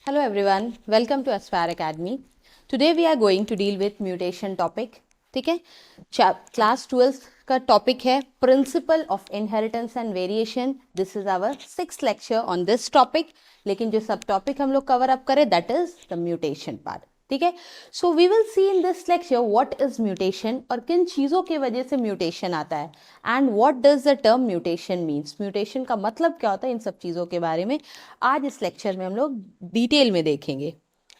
Hello everyone, welcome to Aspire Academy. Today we are going to deal with mutation topic. ठीक है, class 12 का topic है principle of inheritance and variation. This is our 6th lecture on this topic. लेकिन जो सब topic हम लोग cover up करें that is the mutation part. ठीक है, so we will see in this lecture what is mutation और किन चीज़ों की वजह से म्यूटेशन आता है and what does the term mutation means. Mutation का मतलब क्या होता है, इन सब चीज़ों के बारे में आज इस लेक्चर में हम लोग डिटेल में देखेंगे.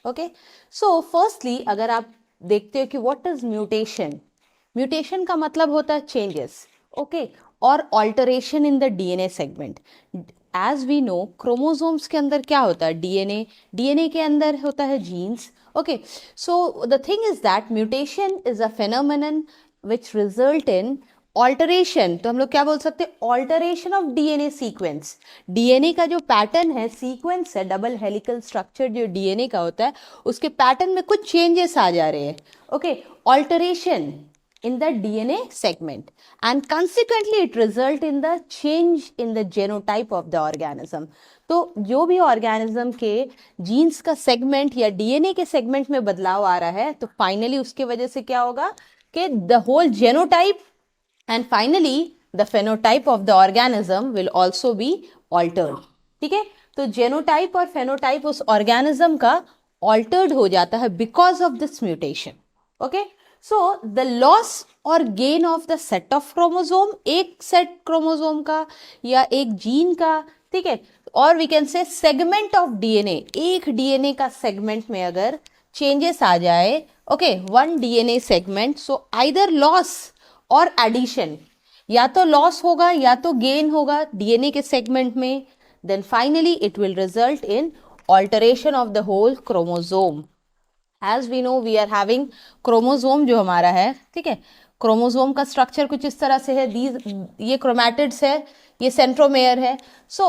ओके, सो फर्स्टली अगर आप देखते हो कि व्हाट इज म्यूटेशन. म्यूटेशन का मतलब होता है चेंजेस, ओके, और alteration in the DNA segment. As we know chromosomes के अंदर क्या होता है, डीएनए के अंदर होता है genes. Okay, so the thing is that mutation is a phenomenon which result in alteration. तो हम लोग क्या बोल सकते हैं, alteration of DNA sequence. DNA का जो पैटर्न है, सीक्वेंस है, डबल हेलिकल स्ट्रक्चर जो डीएनए का होता है, उसके पैटर्न में कुछ चेंजेस आ जा रहे हैं. Okay, alteration in the DNA segment and consequently it result in the change in the genotype of the organism. तो जो भी ऑर्गेनिज्म के जीन्स का सेगमेंट या डीएनए के सेगमेंट में बदलाव आ रहा है तो फाइनली उसके वजह से क्या होगा कि the whole genotype and finally the phenotype of the organism will also be altered. ठीक है, तो जेनोटाइप और फेनोटाइप उस ऑर्गेनिज्म का ऑल्टर्ड हो जाता है because of this mutation. Okay, so the loss और gain of the set of chromosome, एक सेट क्रोमोसोम का या एक जीन का, ठीक है, और we can say segment of DNA, एक डीएनए का सेगमेंट में अगर चेंजेस आ जाए, okay, one DNA segment, so either loss और एडिशन, या तो लॉस होगा या तो गेन होगा डीएनए के सेगमेंट में, then finally it will result in alteration of the whole chromosome. As we know we are having chromosome जो हमारा है, ठीक है, क्रोमोसोम का स्ट्रक्चर कुछ इस तरह से है. ये क्रोमैटिड्स है, ये सेंट्रोमेयर है. सो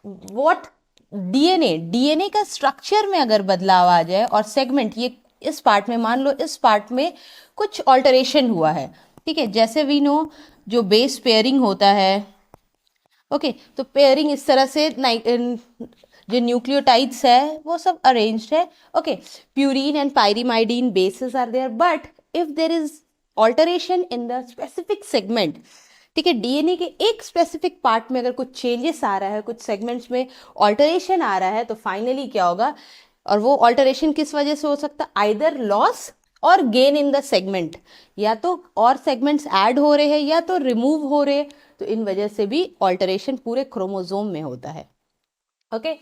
व्हाट डीएनए का स्ट्रक्चर में अगर बदलाव आ जाए और सेगमेंट, ये इस पार्ट में, मान लो इस पार्ट में कुछ ऑल्टरेशन हुआ है, ठीक है, जैसे वी नो जो बेस पेयरिंग होता है, ओके, तो पेयरिंग इस तरह से जो न्यूक्लियोटाइड्स है वो सब अरेंज्ड है. Okay, purine and pyrimidine bases are there, but if there is alteration in the specific segment, ठीक है, डीएनए के एक स्पेसिफिक पार्ट में अगर कुछ चेंजेस आ रहा है, कुछ सेगमेंट्स में ऑल्टरेशन आ रहा है, तो फाइनली क्या होगा, और वो ऑल्टरेशन किस वजह से हो सकता है, आइदर लॉस और गेन इन द सेगमेंट, या तो और सेगमेंट्स ऐड हो रहे हैं या तो रिमूव हो रहे हैं, तो इन वजह से भी ऑल्टरेशन पूरे क्रोमोसोम में होता है. Okay,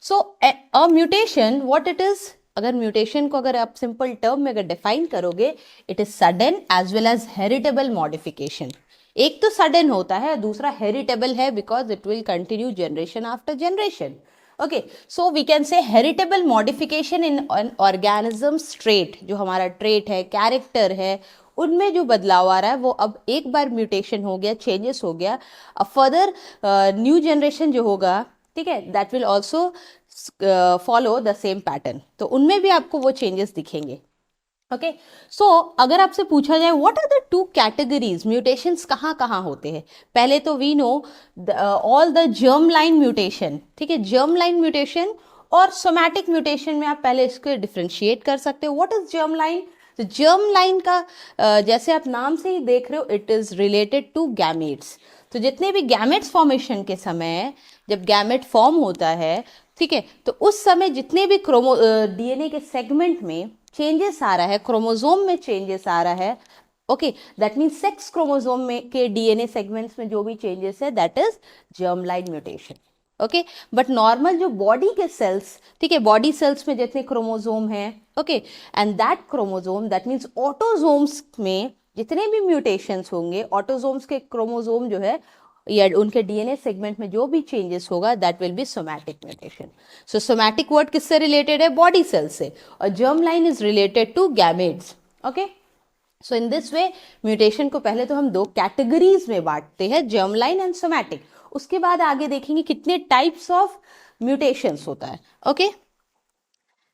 so a mutation what it is, अगर म्यूटेशन को अगर आप सिंपल टर्म में अगर डिफाइन करोगे, it is sudden as well as heritable modification. एक तो सडन होता है, दूसरा हेरिटेबल है because it will continue generation after generation. Okay, so we can say heritable modification in organisms trait, जो हमारा ट्रेट है, कैरेक्टर है, उनमें जो बदलाव आ रहा है वो अब एक बार म्यूटेशन हो गया, चेंजेस हो गया, अब फर्दर न्यू जनरेशन जो होगा, ठीक है, that will also follow the same pattern, तो उनमें भी आपको वो चेंजेस दिखेंगे. ओके, सो अगर आपसे पूछा जाए what are the two categories, mutations कहाँ कहाँ होते हैं, पहले तो we know all the germ line mutation, ठीक है, जर्म लाइन म्यूटेशन और सोमैटिक म्यूटेशन में आप पहले इसको डिफ्रेंशिएट कर सकते हो. व्हाट इज जर्म लाइन, तो जर्म लाइन का जैसे आप नाम से ही देख रहे हो, it is related to gametes. तो जितने भी गैमेट्स फॉर्मेशन के समय जब गैमेट फॉर्म होता है, ठीक है, तो उस समय जितने भी डीएनए के सेगमेंट में चेंजेस आ रहा है, क्रोमोसोम में चेंजेस आ रहा है, okay, that means sex chromosome में के डीएनए सेगमेंट्स में जो भी चेंजेस है that is germ line mutation. Okay, but normal जो बॉडी के सेल्स, ठीक है, बॉडी सेल्स में जितने क्रोमोसोम है, okay, and that chromosome that means autosomes में जितने भी म्यूटेशंस होंगे, ऑटोजोम्स के क्रोमोसोम जो है या उनके डीएनए सेगमेंट में जो भी चेंजेस होगा that will be somatic mutation. So somatic word किससे रिलेटेड है, बॉडी सेल से, और germ line is related to gametes. Okay, so in this way mutation को पहले तो हम दो कैटेगरीज में बांटते हैं, जर्म लाइन एंड सोमैटिक. उसके बाद आगे देखेंगे कितने टाइप्स ऑफ म्यूटेशंस होता है. Okay,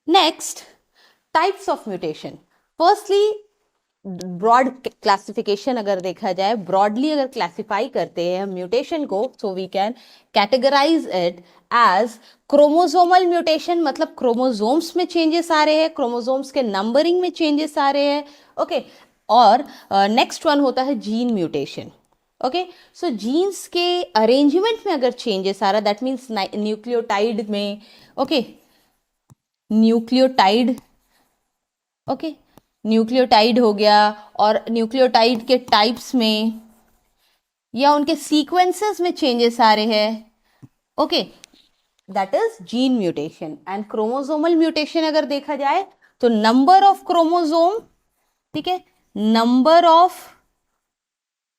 next types of mutation. Firstly broad classification अगर देखा जाए, ब्रॉडली अगर क्लासिफाई करते हैं हम म्यूटेशन को, so we can categorise it as chromosomal mutation, मतलब क्रोमोसोम्स में चेंजेस आ रहे हैं, क्रोमोसोम्स के नंबरिंग में चेंजेस आ रहे हैं, ओके। और नेक्स्ट वन होता है जीन म्यूटेशन, ओके। सो जीन्स के अरेंजमेंट में अगर चेंजेस आ रहा है, दैट मीन्स न्यूक्लियोटाइड में, ओके, न्यूक्लियोटाइड, ओके, न्यूक्लियोटाइड हो गया, और न्यूक्लियोटाइड के टाइप्स में या उनके सीक्वेंसेस में चेंजेस आ रहे हैं, okay, that is gene mutation. And chromosomal mutation अगर देखा जाए तो नंबर ऑफ क्रोमोसोम, ठीक है, नंबर ऑफ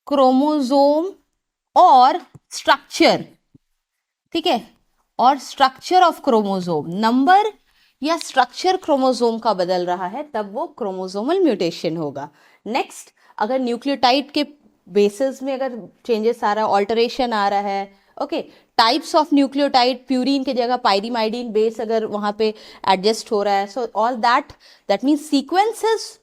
क्रोमोसोम और स्ट्रक्चर, ठीक है, और स्ट्रक्चर ऑफ क्रोमोसोम, नंबर या स्ट्रक्चर क्रोमोसोम का बदल रहा है तब वो क्रोमोसोमल म्यूटेशन होगा। नेक्स्ट, अगर न्यूक्लियोटाइड के बेसिस में अगर चेंजेस आ रहा है, ऑल्टरेशन आ रहा है, okay, types of nucleotide, purine की जगह पायरीमाइडिन बेस अगर वहां पे एडजस्ट हो रहा है, so all that means sequences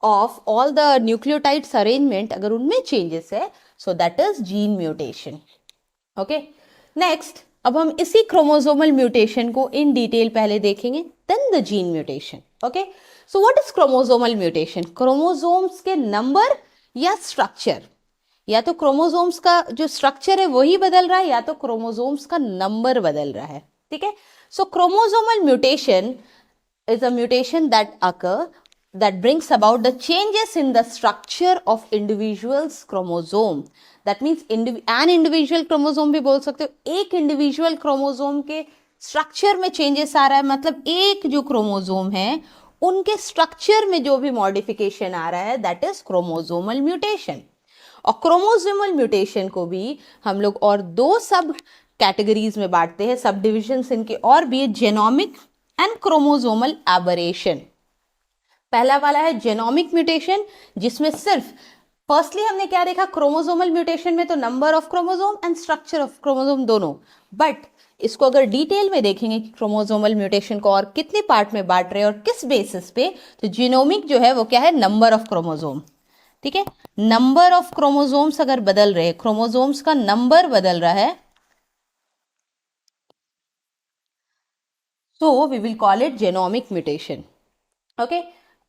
of all the nucleotides arrangement अगर उनमें चेंजेस है, so that is gene mutation, okay. Next, अब हम इसी क्रोमोसोमल म्यूटेशन को इन डिटेल पहले देखेंगे, then the gene mutation, okay. So what is chromosomal mutation? Chromosomes के नंबर या स्ट्रक्चर, या तो क्रोमोसोम्स का जो स्ट्रक्चर है वही बदल रहा है या तो क्रोमोसोम्स का नंबर बदल रहा है, ठीक है। So chromosomal mutation is a mutation that occur that brings about the changes in the structure of individual's chromosome. That means an individual chromosome भी बोल सकते हो, एक individual chromosome के structure में changes आ रहा है, मतलब एक जो chromosome है उनके structure में जो भी modification आ रहा है, that is chromosomal mutation. और क्रोमोसोमल म्यूटेशन को भी हम लोग और दो सब कैटेगरीज में बांटते हैं, सब डिविजन्स इनके और भी है, जेनोमिक एंड क्रोमोसोमल एबरेशन। पहला वाला है जेनोमिक म्यूटेशन, जिसमें सिर्फ फर्स्टली हमने क्या देखा, क्रोमोसोमल म्यूटेशन में तो number of chromosome and structure of chromosome दोनों, बट इसको अगर डिटेल में देखेंगे क्रोमोसोमल म्यूटेशन को और कितने पार्ट में बांट रहे हैं और किस बेसिस पे, तो जीनोमिक जो है वो क्या है, नंबर ऑफ क्रोमोसोम, ठीक है। नंबर ऑफ क्रोमोसोम्स अगर बदल रहे हैं, क्रोमोसोम्स का नंबर बदल रहा है, so we will call it genomic mutation, okay.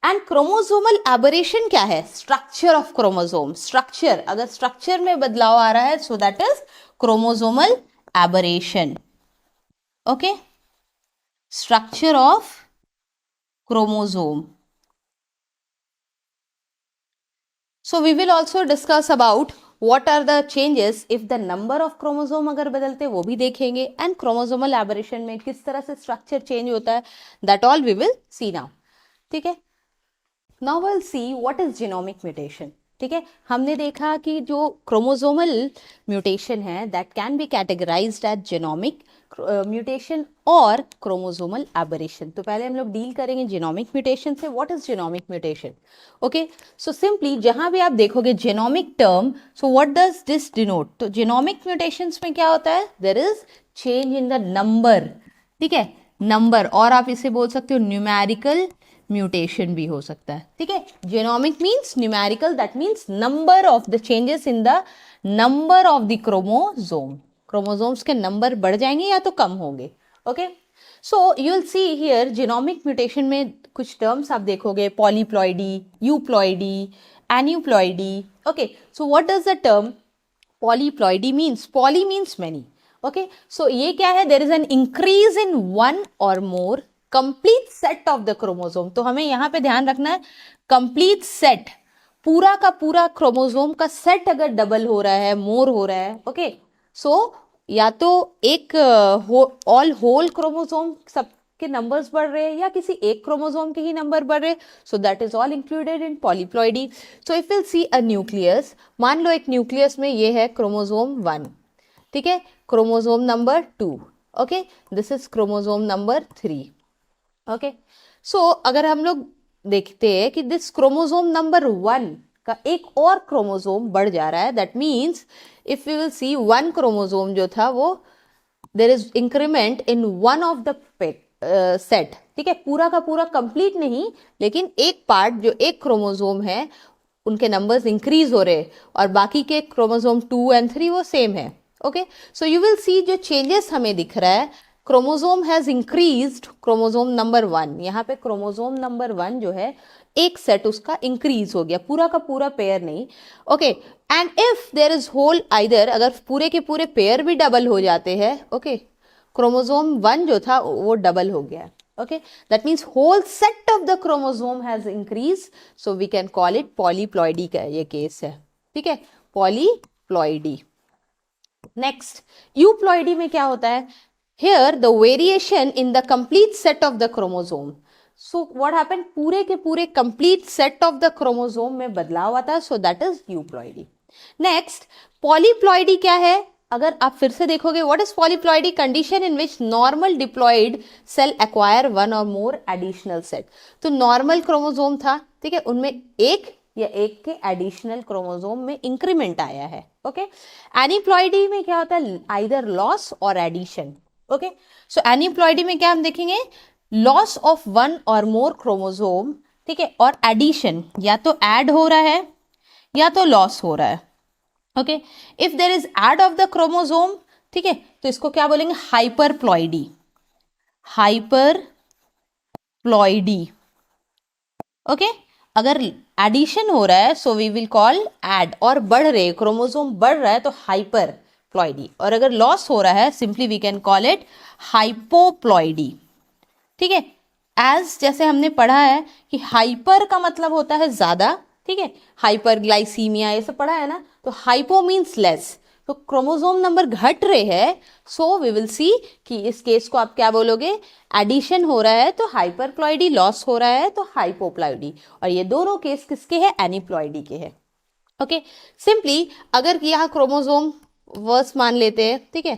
And chromosomal aberration क्या है, स्ट्रक्चर ऑफ क्रोमोसोम, स्ट्रक्चर, अगर स्ट्रक्चर में बदलाव आ रहा है, so that is chromosomal aberration, okay, structure of chromosome. So we will also discuss about what are the changes if the number of chromosome अगर बदलते वो भी देखेंगे, and chromosomal aberration में किस तरह से structure change होता है, that all we will see now, ठीक है। Now we'll see what is genomic mutation, ठीक है। हमने देखा कि जो क्रोमोसोमल म्यूटेशन है that can be categorised as genomic mutation और क्रोमोसोमल एबरेशन। तो पहले हम लोग डील करेंगे जेनोमिक म्यूटेशन से। What is genomic mutation? Okay, so simply जहां भी आप देखोगे genomic term, so what does this denote? तो जेनोमिक म्यूटेशंस में क्या होता है, there is change in the number, ठीक है, नंबर, और आप इसे बोल सकते हो न्यूमेरिकल म्यूटेशन भी हो सकता है, ठीक है। Genomic means numerical, that means number of the changes in the number of the chromosome, chromosomes के नंबर बढ़ जाएंगे या तो कम होंगे, okay. So you will see here genomic mutation में कुछ टर्म्स आप देखोगे, polyploidy, euploidy, aneuploidy, okay. So what does the term polyploidy means? Poly means many, okay. So ये क्या है, there is an increase in one और more complete set of the chromosome. तो हमें यहाँ पे ध्यान रखना है, कंप्लीट सेट, पूरा का पूरा क्रोमोसोम का सेट अगर डबल हो रहा है, मोर हो रहा है, ओके, सो या तो एक ऑल होल क्रोमोसोम सब के नंबर्स बढ़ रहे हैं या किसी एक क्रोमोसोम के ही नंबर बढ़ रहे, सो that is all included in polyploidy. So if will see a nucleus, मान लो एक न्यूक्लियस में ये है क्रोमोसोम 1, ठीक है, chromosome number 2, okay, this is chromosome number 3, okay. So अगर हम लोग देखते हैं कि दिस क्रोमोसोम नंबर 1 का एक और क्रोमोसोम बढ़ जा रहा है, that means if you will see one chromosome जो था वो there is increment in one of the set, ठीक है, पूरा का पूरा कंप्लीट नहीं, लेकिन एक पार्ट जो एक क्रोमोसोम है उनके नंबर्स इंक्रीज हो रहे और बाकी के क्रोमोसोम 2 और 3 वो सेम है, ओके, सो यू विल सी जो चेंजेस हमें दिख रहा है, chromosome has increased, chromosome number 1, यहाँ पे क्रोमोसोम नंबर 1 जो है एक सेट उसका इंक्रीज हो गया, पूरा का पूरा पेयर नहीं, okay. And if there is whole either, अगर पूरे के पूरे पेयर भी डबल हो जाते हैं, ओके, क्रोमोसोम 1 जो था वो डबल हो गया, okay, that means whole set of the chromosome has increased, so we can call it polyploidy का ये केस है, ठीक है, polyploidy। next, euploidy में क्या होता है, here the variation in the complete set of the chromosome, so what happened, पूरे के पूरे complete set of the chromosome में बदलाव आता है, so that is euploidy। next, polyploidy क्या है, अगर आप फिर से देखोगे, what is polyploidy, condition in which normal diploid cell acquire one और मोर एडिशनल सेट। तो नॉर्मल क्रोमोसोम था, ठीक है, उनमें एक या एक के एडिशनल क्रोमोसोम में इंक्रीमेंट आया है, ओके। एनीप्लॉइडी में क्या होता है, आइदर लॉस और एडिशन, ओके। सो एनीप्लॉइडी में क्या हम देखेंगे, लॉस ऑफ वन और मोर क्रोमोसोम, ठीक है, और एडिशन, या तो ऐड हो रहा है या तो लॉस हो रहा है, okay. If there is add of the chromosome, ठीक है, तो इसको क्या बोलेंगे, हाइपरप्लॉइडी, हाइपरप्लॉइडी, ओके। अगर एडिशन हो रहा है so we will call add, और बढ़ रहे क्रोमोसोम बढ़ रहा है तो हाइपरप्लॉइडी, और अगर लॉस हो रहा है simply we can call it hypoploidy, ठीक है। एज जैसे हमने पढ़ा है कि हाइपर का मतलब होता है ज्यादा, ठीक है, हाइपरग्लाइसीमिया ये सब पढ़ा है ना, तो हाइपो मीन्स लेस, तो क्रोमोसोम नंबर घट रहे हैं, सो वी विल सी कि इस केस को आप क्या बोलोगे, एडिशन हो रहा है तो हाइपरप्लॉइडी, लॉस हो रहा है तो हाइपोप्लॉइडी, और ये दोनों केस किसके हैं, एनीप्लॉइडी के हैं, ओके। सिंपली अगर यहाँ क्रोमोसोम वर्स मान लेते हैं, ठीक है,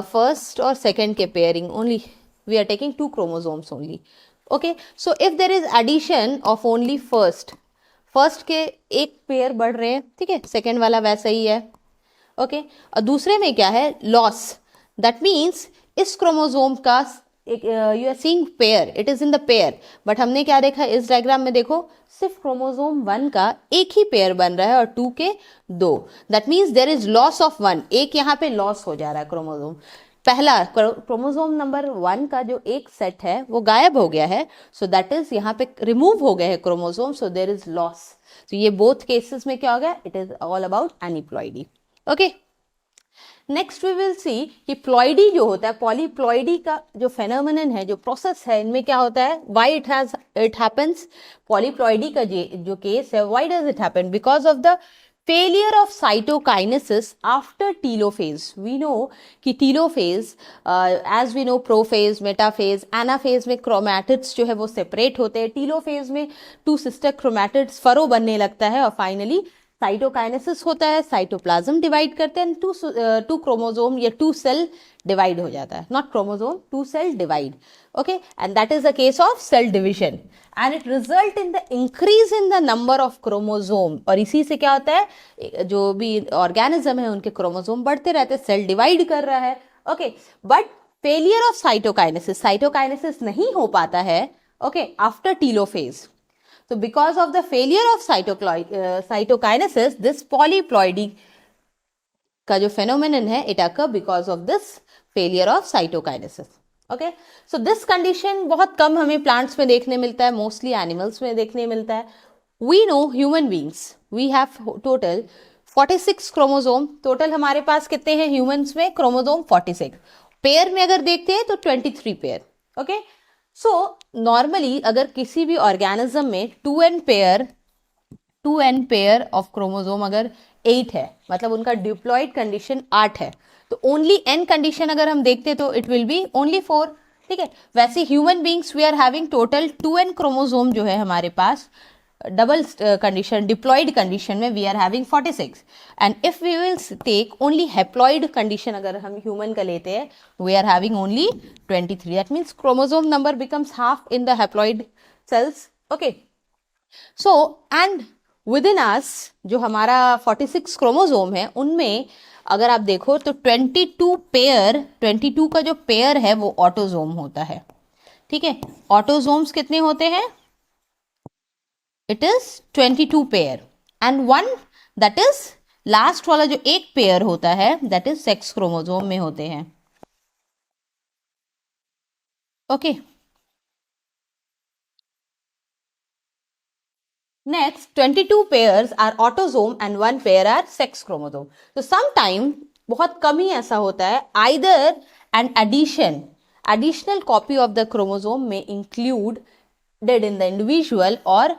फर्स्ट और सेकेंड के pairing only, we are taking 2 chromosomes only, okay. So if there is addition of only first के एक पेयर बढ़ रहे हैं, ठीक है, सेकेंड वाला वैसा ही है, ओके। और दूसरे में क्या है, लॉस, दैट मीन्स इस क्रोमोसोम का एक, you are seeing pair, it is in the pair, but हमने क्या देखा इस डायग्राम में, देखो सिर्फ क्रोमोसोम 1 का एक ही पेयर बन रहा है और 2 के 2, that means there is loss of 1, एक यहाँ पे लॉस हो जा रहा है क्रोमोसोम, पहला क्रोमोसोम नंबर 1 का जो एक सेट है वो गायब हो गया है, सो दैट इज यहाँ पे रिमूव हो गए हैं chromosome, so there is loss, तो ये बोथ केसेस में क्या हो गया, it is all about aneuploidy, okay. Next we will see कि प्लॉइडी जो होता है, पॉलीप्लॉइडी का जो फेनोमेनन है, जो प्रोसेस है, इनमें क्या होता है, व्हाई इट हैपेंस, पॉलीप्लॉइडी का जो केस है, why does it happen, because of the failure of cytokinesis after telophase. We know कि telophase, as we know prophase, metaphase, anaphase में chromatids जो है वो separate होते हैं, telophase में 2 sister chromatids फरो बनने लगता है, और finally साइटोकाइनेसिस होता है, साइटोप्लाज्म डिवाइड करते हैं, 2 क्रोमोसोम या 2 सेल डिवाइड हो जाता है, not chromosome, 2 cell divide, okay, and that is a case of cell division, and it result in the increase in the number of chromosome, और इसी से क्या होता है, जो भी ऑर्गेनिज्म है उनके क्रोमोसोम बढ़ते रहते हैं, सेल डिवाइड कर रहा है, okay. But failure of cytokinesis नहीं हो पाता है, okay, after telophase, so because of the failure of cytokinesis, this polyploidy का जो phenomenon है, it occur because of this failure of cytokinesis, okay। so this condition बहुत कम हमें plants में देखने मिलता है, mostly animals में देखने मिलता है। we know human beings, we have total 46 chromosome, total हमारे पास कितने हैं humans में, chromosome 46, पेयर में अगर देखते हैं तो 23 पेयर, okay। सो नॉर्मली अगर किसी भी ऑर्गेनिज्म में 2n पेयर ऑफ क्रोमोसोम अगर 8 है, मतलब उनका डिप्लॉइड कंडीशन 8 है, तो ओनली n कंडीशन अगर हम देखते तो इट विल बी ओनली 4, ठीक है। वैसे human beings we are having total 2n chromosome जो है हमारे पास, डबल कंडीशन डिप्लॉइड कंडीशन में we are having 46, and if we will take only haploid condition अगर हम ह्यूमन का लेते हैं, we are having only 23, that means chromosome number becomes half in the haploid cells, okay. So and within us जो हमारा 46 chromosome है, उनमें अगर आप देखो तो 22 का जो पेयर है वो ऑटोसोम होता है, ठीक है। ऑटोसोम्स कितने होते हैं, it is 22 pair, and one that is last वाला जो एक पेयर होता है दैट इज सेक्स क्रोमोसोम में होते हैं। Okay, next 22 pairs are autosome and 1 pair are sex chromosome. तो समटाइम बहुत कम ही ऐसा होता है, either an additional copy of the chromosome में इंक्लूडेड इन द इंडिविजुअल, और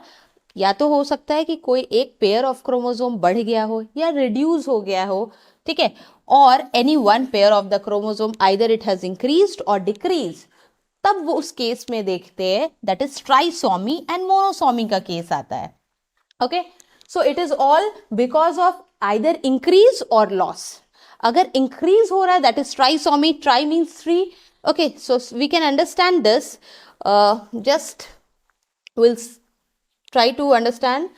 या तो हो सकता है कि कोई एक पेयर ऑफ क्रोमोसोम बढ़ गया हो या रिड्यूस हो गया हो, ठीक है, और any one pair of the chromosome either it has increased or decrease, तब वो उस केस में देखते हैं that is trisomy and monosomy का केस आता है। Okay, so it is all because of either increase or loss. अगर इंक्रीज हो रहा है that is trisomy, tri means 3। Okay, so we can understand this, just will try to understand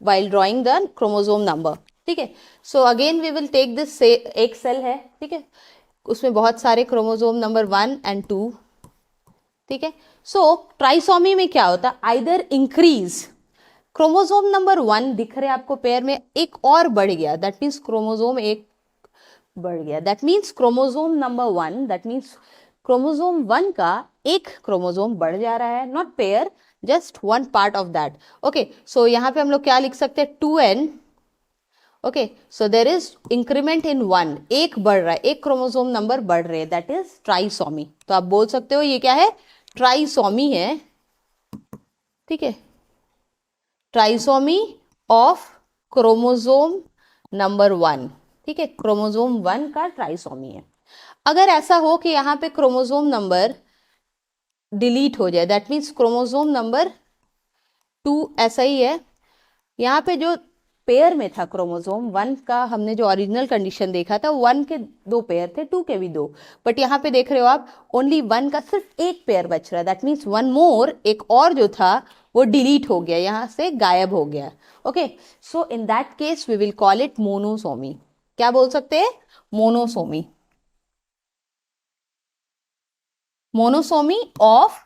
while drawing the chromosome number, ठीक है। So again we will take this, एक cell है, ठीक है, उसमें बहुत सारे क्रोमोसोम नंबर 1 and 2, ठीक है। सो ट्राइसोमी में क्या होता है, आइदर इंक्रीज, क्रोमोसोम नंबर 1 दिख रहे आपको पेयर में, एक और बढ़ गया, दैट मीन्स क्रोमोसोम एक बढ़ गया, that means chromosome number 1, that means chromosome 1 का एक क्रोमोसोम बढ़ जा रहा है, not pair, just one part of that. Okay, so यहाँ पे हम लोग क्या लिख सकते हैं, 2n। Okay, so there is increment in 1, एक बढ़ रहा है, एक क्रोमोसोम नंबर बढ़ रहे हैं, दैट इज ट्राइसोमी। तो आप बोल सकते हो ये क्या है, ट्राइसोमी है, ठीक है, ट्राइसोमी ऑफ क्रोमोसोम नंबर 1, ठीक है, क्रोमोसोम 1 का ट्राइसोमी है। अगर ऐसा हो कि यहाँ पे क्रोमोसोम नंबर डिलीट हो जाए, दैट मीन्स क्रोमोसोम नंबर 2 ऐसा ही है, यहाँ पे जो पेयर में था क्रोमोसोम 1 का, हमने जो ओरिजिनल कंडीशन देखा था 1 के 2 पेयर थे, 2 के भी 2, बट यहाँ पे देख रहे हो आप ओनली 1 का सिर्फ एक पेयर बच रहा है, दैट मीन्स 1 मोर, एक और जो था वो डिलीट हो गया, यहाँ से गायब हो गया। Okay, so in that case we will call it monosomy. क्या बोल सकते हैं, मोनोसोमी, मोनोसोमी ऑफ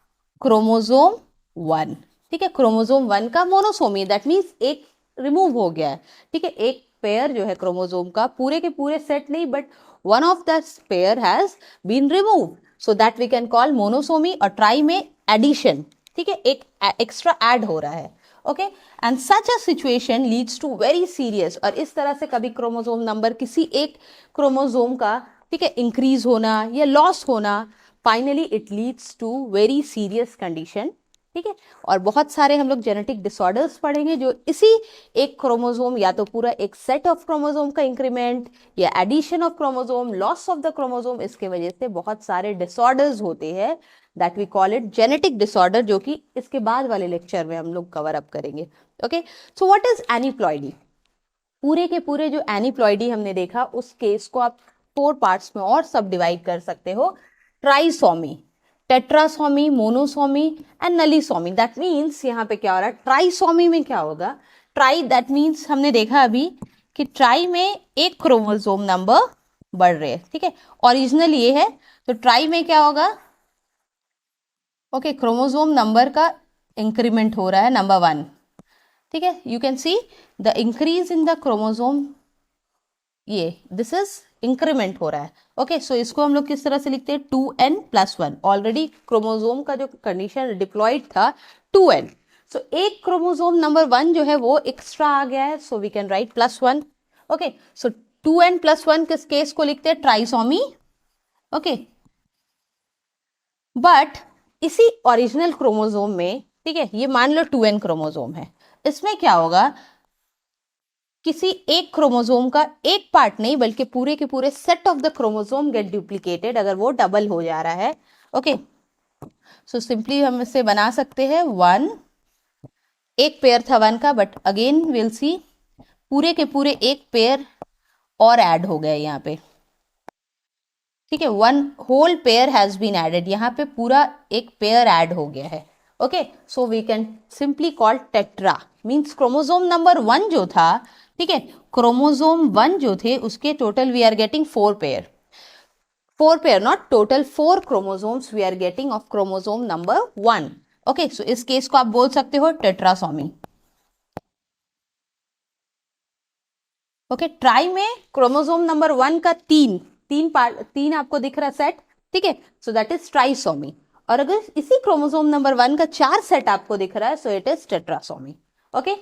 क्रोमोसोम 1, ठीक है, क्रोमोसोम 1 का मोनोसोमी, दैट मीन्स एक रिमूव हो गया है, ठीक है, एक पेयर जो है क्रोमोसोम का, पूरे के पूरे सेट नहीं but one of the pair has been remove, so that we can call monosomy. और ट्राई में एडिशन, ठीक है, एक एक्स्ट्रा ऐड हो रहा है। Okay, and such a situation leads to very serious, और इस तरह से कभी क्रोमोसोम नंबर किसी एक क्रोमोसोम का, ठीक है, इंक्रीज होना या लॉस होना, finally it leads to very serious condition, ठीक है। और बहुत सारे हम लोग जेनेटिक डिसऑर्डर्स पढ़ेंगे जो इसी एक क्रोमोसोम या तो पूरा एक सेट ऑफ क्रोमोसोम का इंक्रीमेंट या addition of chromosome, loss of the chromosome, इसके वजह से बहुत सारे डिसऑर्डर्स होते हैं, that we call it genetic disorder, जो कि इसके बाद वाले लेक्चर में हम लोग कवर अप करेंगे। Okay, so what is aneuploidy, पूरे के पूरे जो एनीप्लॉइडी हमने देखा उस केस को आप 4 पार्ट्स में और सब डिवाइड कर सकते हो, trisomy, tetrasomy, monosomy and नलीसोमी। That means यहाँ पे क्या हो रहा है, ट्राइसोमी में क्या होगा, ट्राई दैट मीन्स हमने देखा अभी कि ट्राई में एक क्रोमोसोम नंबर बढ़ रहे हैं, ठीक है, ओरिजिनल ये है, तो ट्राई में क्या होगा, ओके, क्रोमोसोम नंबर का इंक्रीमेंट हो रहा है, नंबर 1, ठीक है, you can see the increase in the chromosome, ये दिस इज इंक्रीमेंट हो रहा है। ओके, सो इसको हम लोग किस तरह से लिखते हैं, 2n+1, ऑलरेडी क्रोमोसोम का जो कंडीशन डिप्लॉयड था 2n, सो एक क्रोमोसोम नंबर 1 जो है वो एक्स्ट्रा आ गया है, so we can write +1। Okay, so 2n+1 किस केस को लिखते हैं, ट्राइसोमी। ओके, बट इसी ओरिजिनल क्रोमोसोम में, ठीक है, ये मान लो 2n क्रोमोसोम है, इसमें क्या होगा, किसी एक क्रोमोसोम का एक पार्ट नहीं बल्कि पूरे के पूरे set of the chromosome get duplicated, अगर वो डबल हो जा रहा है। ओके, सो सिंपली हम इसे बना सकते हैं 1, एक पेयर था 1 का, बट अगेन विल सी पूरे के पूरे एक पेयर और ऐड हो गए यहाँ पे, ठीक है, 1 whole pair has been added, यहाँ पे पूरा एक पेयर ऐड हो गया है। Okay, so we can simply call tetra, means chromosome number 1 जो था, ठीक है, क्रोमोसोम 1 जो थे उसके total we are getting 4 pair, 4 pair not total, 4 chromosomes we are getting of chromosome number 1। Okay, so इस केस को आप बोल सकते हो tetrasomy. Okay, trisomy chromosome number 1 का तीन आपको दिख रहा सेट, ठीक है, सो दैट इज ट्राइसोमी। और अगर इसी क्रोमोसोम नंबर 1 का 4 सेट आपको दिख रहा है, so it is tetrasomy. Okay,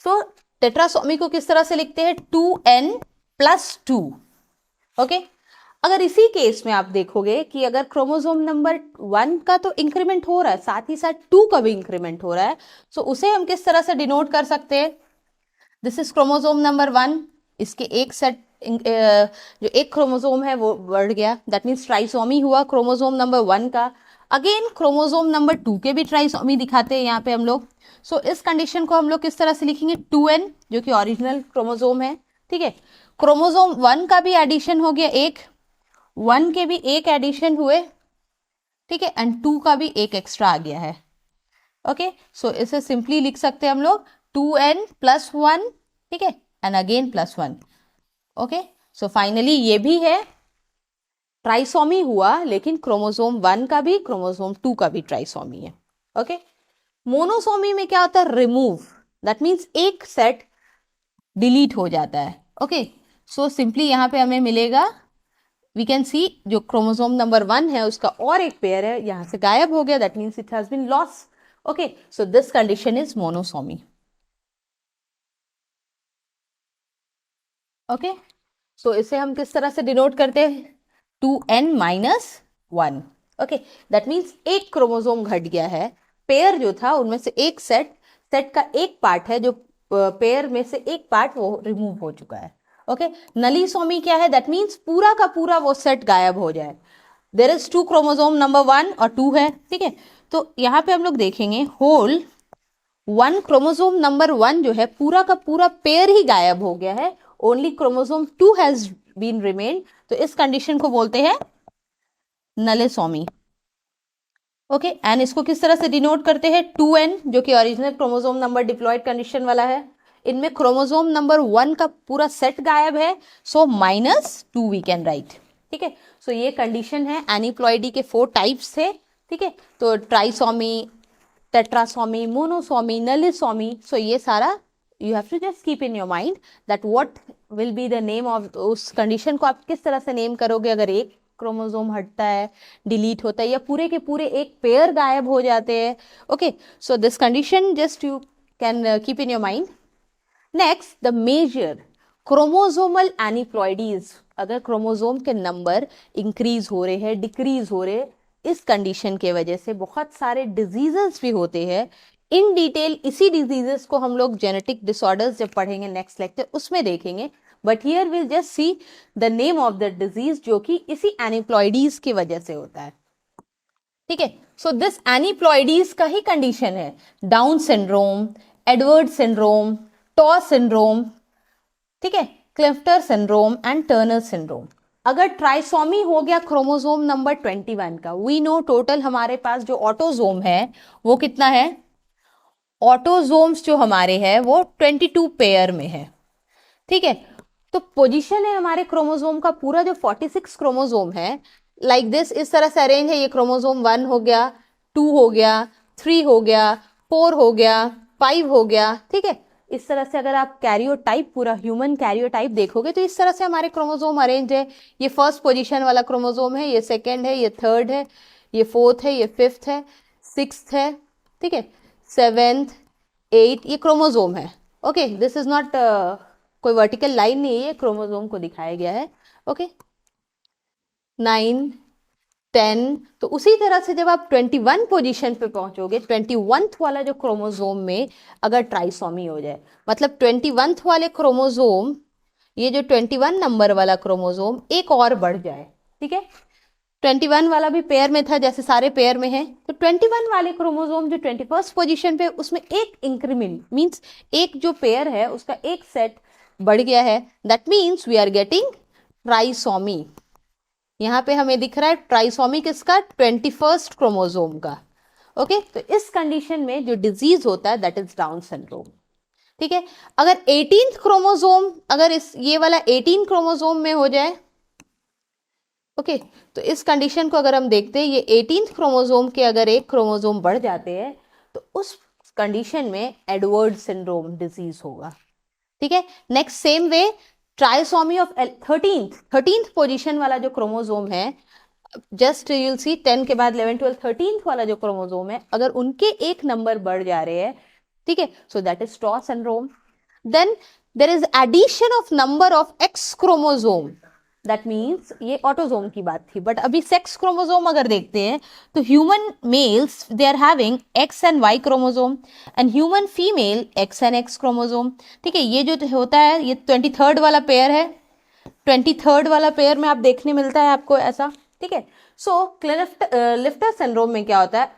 so tetrasomy को किस तरह से लिखते हैं, 2n+2। ओके, अगर इसी केस में आप देखोगे कि अगर क्रोमोसोम नंबर 1 का तो इंक्रीमेंट हो रहा है, साथ ही साथ 2 का भी इंक्रीमेंट हो रहा है, सो उसे हम किस तरह से डिनोट कर सकते हैं, दिस इज क्रोमोसोम नंबर 1, इसके एक सेट जो एक क्रोमोसोम है वो बढ़ गया, दैट मीन्स ट्राइसोमी हुआ क्रोमोसोम नंबर 1 का। अगेन क्रोमोसोम नंबर 2 के भी ट्राइसोमी दिखाते हैं यहाँ पे हम लोग। सो इस कंडीशन को हम लोग किस तरह से लिखेंगे, 2n जो कि ओरिजिनल क्रोमोसोम है, ठीक है, क्रोमोसोम 1 का भी एडिशन हो गया, एक 1 के भी एक एडिशन हुए, ठीक है, एंड 2 का भी एक एक्स्ट्रा आ गया है। ओके, सो इसे सिंपली लिख सकते हैं हम लोग 2n+1, ठीक है, and again +1। Okay, so finally ये भी है ट्राइसोमी हुआ, लेकिन क्रोमोसोम 1 का भी क्रोमोसोम 2 का भी ट्राइसोमी है। ओके, मोनोसोमी में क्या होता है, रिमूव, दैट मीन्स एक सेट डिलीट हो जाता है। ओके, सो सिंपली यहाँ पे हमें मिलेगा, वी कैन सी जो क्रोमोसोम नंबर 1 है उसका और एक पेयर है यहाँ से गायब हो गया, that means it has been loss. Okay, so this condition is monosomy. Okay, so इसे हम किस तरह से डिनोट करते हैं, 2n-1। ओके, दैट मीन्स एक क्रोमोसोम घट गया है, पेयर जो था उनमें से एक सेट का एक पार्ट है, जो पेयर में से एक पार्ट वो रिमूव हो चुका है। ओके, नलीसोमी क्या है, दैट मीन्स पूरा का पूरा वो सेट गायब हो जाए। देयर इज 2 क्रोमोसोम नंबर 1 और 2 है, ठीक है, तो यहाँ पे हम लोग देखेंगे होल 1 क्रोमोसोम नंबर 1 जो है पूरा का पूरा पेयर ही गायब हो गया है, only chromosome 2 has been remain, तो इस कंडीशन को बोलते हैं नलेसोमी। ओके, एंड इसको किस तरह से डिनोट करते हैं, 2n जो कि original chromosome number diploid condition वाला है, इनमें क्रोमोसोम नंबर 1 का पूरा सेट गायब है, सो -2 वी कैन राइट, ठीक है। सो ये कंडीशन है, एनीप्लॉयडी के 4 टाइप्स थे, ठीक है, तो ट्राइसोमी, टेट्रासोमी, मोनोसोमी, नलिसोमी, सो ये सारा you have to just keep in your mind that what will be the name of उस कंडीशन को आप किस तरह से नेम करोगे, अगर एक क्रोमोसोम हटता है, डिलीट होता है, या पूरे के पूरे एक पेयर गायब हो जाते हैं। Okay, so this condition just you can keep in your mind. Next, the major chromosomal aneuploidies, अगर क्रोमोसोम के नंबर इंक्रीज हो रहे हैं, डिक्रीज हो रहे, इस कंडीशन के वजह से बहुत सारे डिजीजेस भी होते हैं। इन डिटेल इसी डिजीजेस को हम लोग जेनेटिक डिसऑर्डर्स जब पढ़ेंगे नेक्स्ट लेक्चर उसमें देखेंगे, but here will just see the name of the disease जो कि इसी एनीप्लॉयडीज की वजह से होता है, ठीक है। सो दिस एनीप्लॉयडीज का ही कंडीशन है, डाउन सिंड्रोम, एडवर्ड सिंड्रोम, टॉ सिंड्रोम, ठीक है, क्लिफ्टर सिंड्रोम एंड टर्नर सिंड्रोम। अगर ट्राइसोमी हो गया क्रोमोसोम नंबर 21 का, वी नो टोटल हमारे पास जो ऑटोजोम है वो कितना है, ऑटोजोम्स जो हमारे हैं वो 22 पेयर में है, ठीक है। तो पोजीशन है हमारे क्रोमोसोम का पूरा जो 46 क्रोमोसोम है, लाइक दिस, इस तरह से अरेंज है। ये क्रोमोसोम 1 हो गया, 2 हो गया, 3 हो गया, 4 हो गया, 5 हो गया, ठीक है। इस तरह से अगर आप कैरियोटाइप, पूरा ह्यूमन कैरियोटाइप देखोगे तो इस तरह से हमारे क्रोमोसोम अरेंज है। ये फर्स्ट पोजीशन वाला क्रोमोसोम है, ये सेकेंड है, ये थर्ड है, ये फोर्थ है, ये फिफ्थ है, सिक्स्थ है, ठीक है, 7th 8th, ये क्रोमोसोम है। ओके, दिस इज नॉट कोई वर्टिकल लाइन नहीं है, ये क्रोमोसोम को दिखाया गया है। ओके, 9 10, तो उसी तरह से जब आप 21 पोजीशन पे पहुंचोगे, 21th वाला जो क्रोमोसोम में अगर ट्राइसोमी हो जाए, मतलब 21th वाले क्रोमोसोम, ये जो 21 नंबर वाला क्रोमोसोम एक और बढ़ जाए, ठीक है, 21 वाला भी पेयर में था जैसे सारे पेयर में है, तो 21 वाले क्रोमोसोम जो 21st पोजीशन पे, उसमें एक इंक्रीमेंट मीन्स एक जो पेयर है उसका एक सेट बढ़ गया है, that means we are getting trisomy. यहाँ पे हमें दिख रहा है ट्राइसोमी किसका, 21st क्रोमोसोम का। ओके, तो इस कंडीशन में जो डिजीज होता है दैट इज डाउन सिंड्रोम, ठीक है। अगर 18th क्रोमोसोम, अगर इस ये वाला 18 क्रोमोसोम में हो जाए, ओके, तो इस कंडीशन को अगर हम देखते हैं, ये 18th क्रोमोसोम के अगर एक क्रोमोसोम बढ़ जाते हैं तो उस कंडीशन में एडवर्ड सिंड्रोम डिजीज होगा, ठीक है। Next same way trisomy of 13th position वाला जो क्रोमोसोम है, जस्ट यू विल सी 10 के बाद 11 12 13th वाला जो क्रोमोसोम है, अगर उनके एक नंबर बढ़ जा रहे हैं, ठीक है, so that is straw syndrome. Then there is addition of number of X chromosome, that means ये ऑटोसोम की बात थी, बट अभी सेक्स क्रोमोसोम अगर देखते हैं तो human males they are having X and Y chromosome and human female X and X chromosome. ठीक है, ये जो होता है ये 23rd वाला पेयर है, 23rd वाला पेयर में आप देखने मिलता है आपको ऐसा. ठीक है, सो क्लिफ्टर सिंड्रोम में क्या होता है,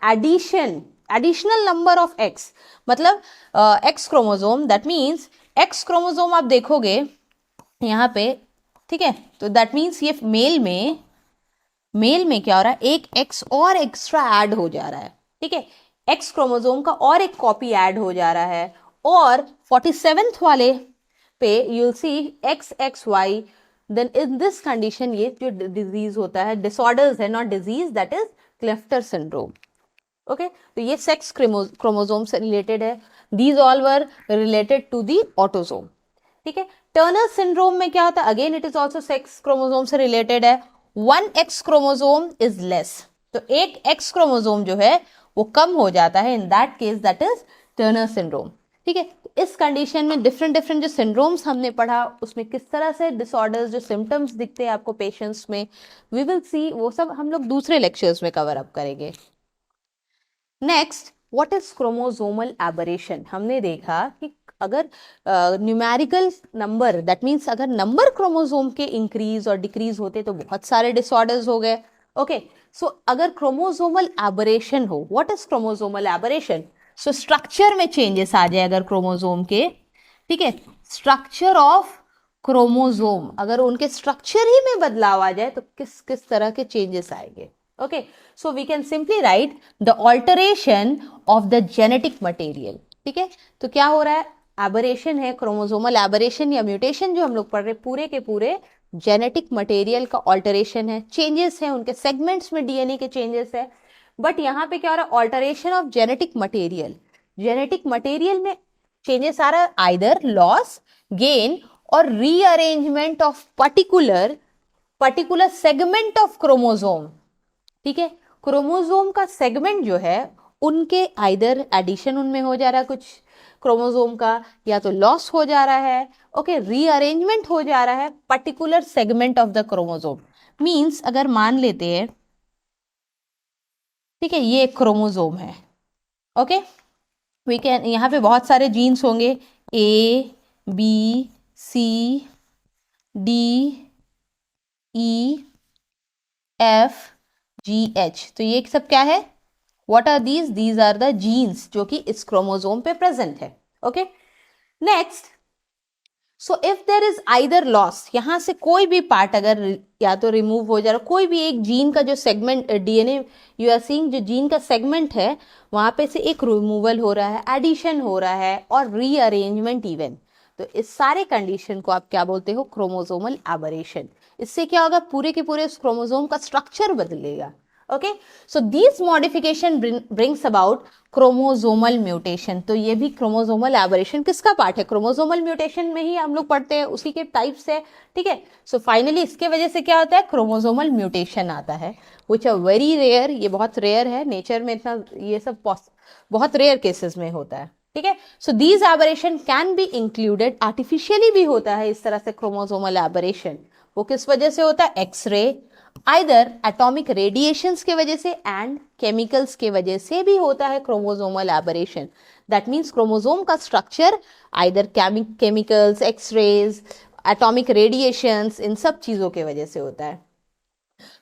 एडिशनल नंबर ऑफ एक्स, मतलब x chromosome, that means x chromosome आप देखोगे यहाँ पे. ठीक है, तो दैट मीन्स ये मेल में क्या हो रहा है, एक एक्स और एक्स्ट्रा ऐड हो जा रहा है. ठीक है, एक्स क्रोमोसोम का और एक कॉपी ऐड हो जा रहा है, और 47th वाले पे you will see X X Y. Then in this condition ये जो डिजीज होता है, डिसऑर्डर्स है, not disease, that is Klinefelter syndrome. Okay, तो ये सेक्स क्रोमोसोम से रिलेटेड है. These all were related to the autosome. ठीक है, टर्नर सिंड्रोम में क्या होता है, again it is also sex chromosome से रिलेटेड है. 1 एक्स क्रोमोसोम इज लेस, तो एक एक्स क्रोमोसोम जो है वो कम हो जाता है, इन that case that is Turner syndrome. ठीक है, इस कंडीशन में डिफरेंट जो सिंड्रोम्स हमने पढ़ा, उसमें किस तरह से डिसऑर्डर्स, जो सिम्टम्स दिखते हैं आपको पेशेंट्स में, वी विल सी, वो सब हम लोग दूसरे लेक्चर्स में कवर अप करेंगे. Next, what is chromosomal aberration. हमने देखा कि अगर न्यूमेरिकल नंबर, दैट मीन्स अगर नंबर क्रोमोसोम के इंक्रीज और डिक्रीज होते तो बहुत सारे डिसऑर्डर्स हो गए. ओके, सो अगर क्रोमोसोमल एबरेशन हो, what is chromosomal aberration, so structure में चेंजेस आ जाए अगर क्रोमोसोम के. ठीक है, स्ट्रक्चर ऑफ क्रोमोसोम, अगर उनके स्ट्रक्चर ही में बदलाव आ जाए तो किस किस तरह के चेंजेस आएंगे. Okay, so we can simply write the alteration of the genetic material. ठीक है, तो क्या हो रहा है, एबरेशन है, क्रोमोसोमल एबरेशन या म्यूटेशन जो हम लोग पढ़ रहे, पूरे के पूरे जेनेटिक मटेरियल का ऑल्टरेशन है, चेंजेस है, उनके सेगमेंट्स में डीएनए के चेंजेस है. बट यहाँ पे क्या हो रहा है, alteration of genetic material. Genetic material में चेंजेस आ रहा है, आइदर लॉस, गेन और rearrangement of particular segment of chromosome. ठीक है, क्रोमोसोम का सेगमेंट जो है उनके आइदर एडिशन उनमें हो जा रहा है कुछ क्रोमोसोम का, या तो लॉस हो जा रहा है. ओके, रीअरेंजमेंट हो जा रहा है particular segment of the chromosome. Means अगर मान लेते हैं, ठीक है, ये क्रोमोसोम है. ओके, वी कैन, यहाँ पे बहुत सारे जीन्स होंगे, A B C D E F G H, तो ये सब क्या है, what are these, these are the genes जो कि इस क्रोमोसोम पे प्रेजेंट है. Okay, next, so if there is either loss, यहां से कोई भी पार्ट अगर या तो रिमूव हो जा रहा, कोई भी एक जीन का जो segment DNA you are seeing, जो जीन का सेगमेंट है वहां पे से एक रिमूवल हो रहा है, एडिशन हो रहा है और रीअरेंजमेंट इवन, तो इस सारे कंडीशन को आप क्या बोलते हो, क्रोमोसोमल एबरेशन. इससे क्या होगा, पूरे के पूरे उस क्रोमोसोम का स्ट्रक्चर बदलेगा. Okay, so this modification brings about chromosomal mutation. तो ये भी क्रोमोसोमल एबरेशन किसका पार्ट है, क्रोमोसोमल म्यूटेशन में ही हम लोग पढ़ते हैं, उसी के टाइप्स है. ठीक है, सो फाइनली इसके वजह से क्या होता है, क्रोमोसोमल म्यूटेशन आता है, विच आर वेरी रेयर. ये बहुत रेयर है, नेचर में इतना ये सब बहुत रेयर केसेस में होता है. ठीक है, so these aberration can be included, artificially भी होता है इस तरह से क्रोमोसोमल एबरेशन. वो किस वजह से होता है, एक्सरे, आइदर एटॉमिक रेडिएशंस के वजह से एंड केमिकल्स के वजह से भी होता है chromosomal aberration. That means chromosome का structure either chemicals, X rays, atomic radiations, इन सब चीजों के वजह से होता है.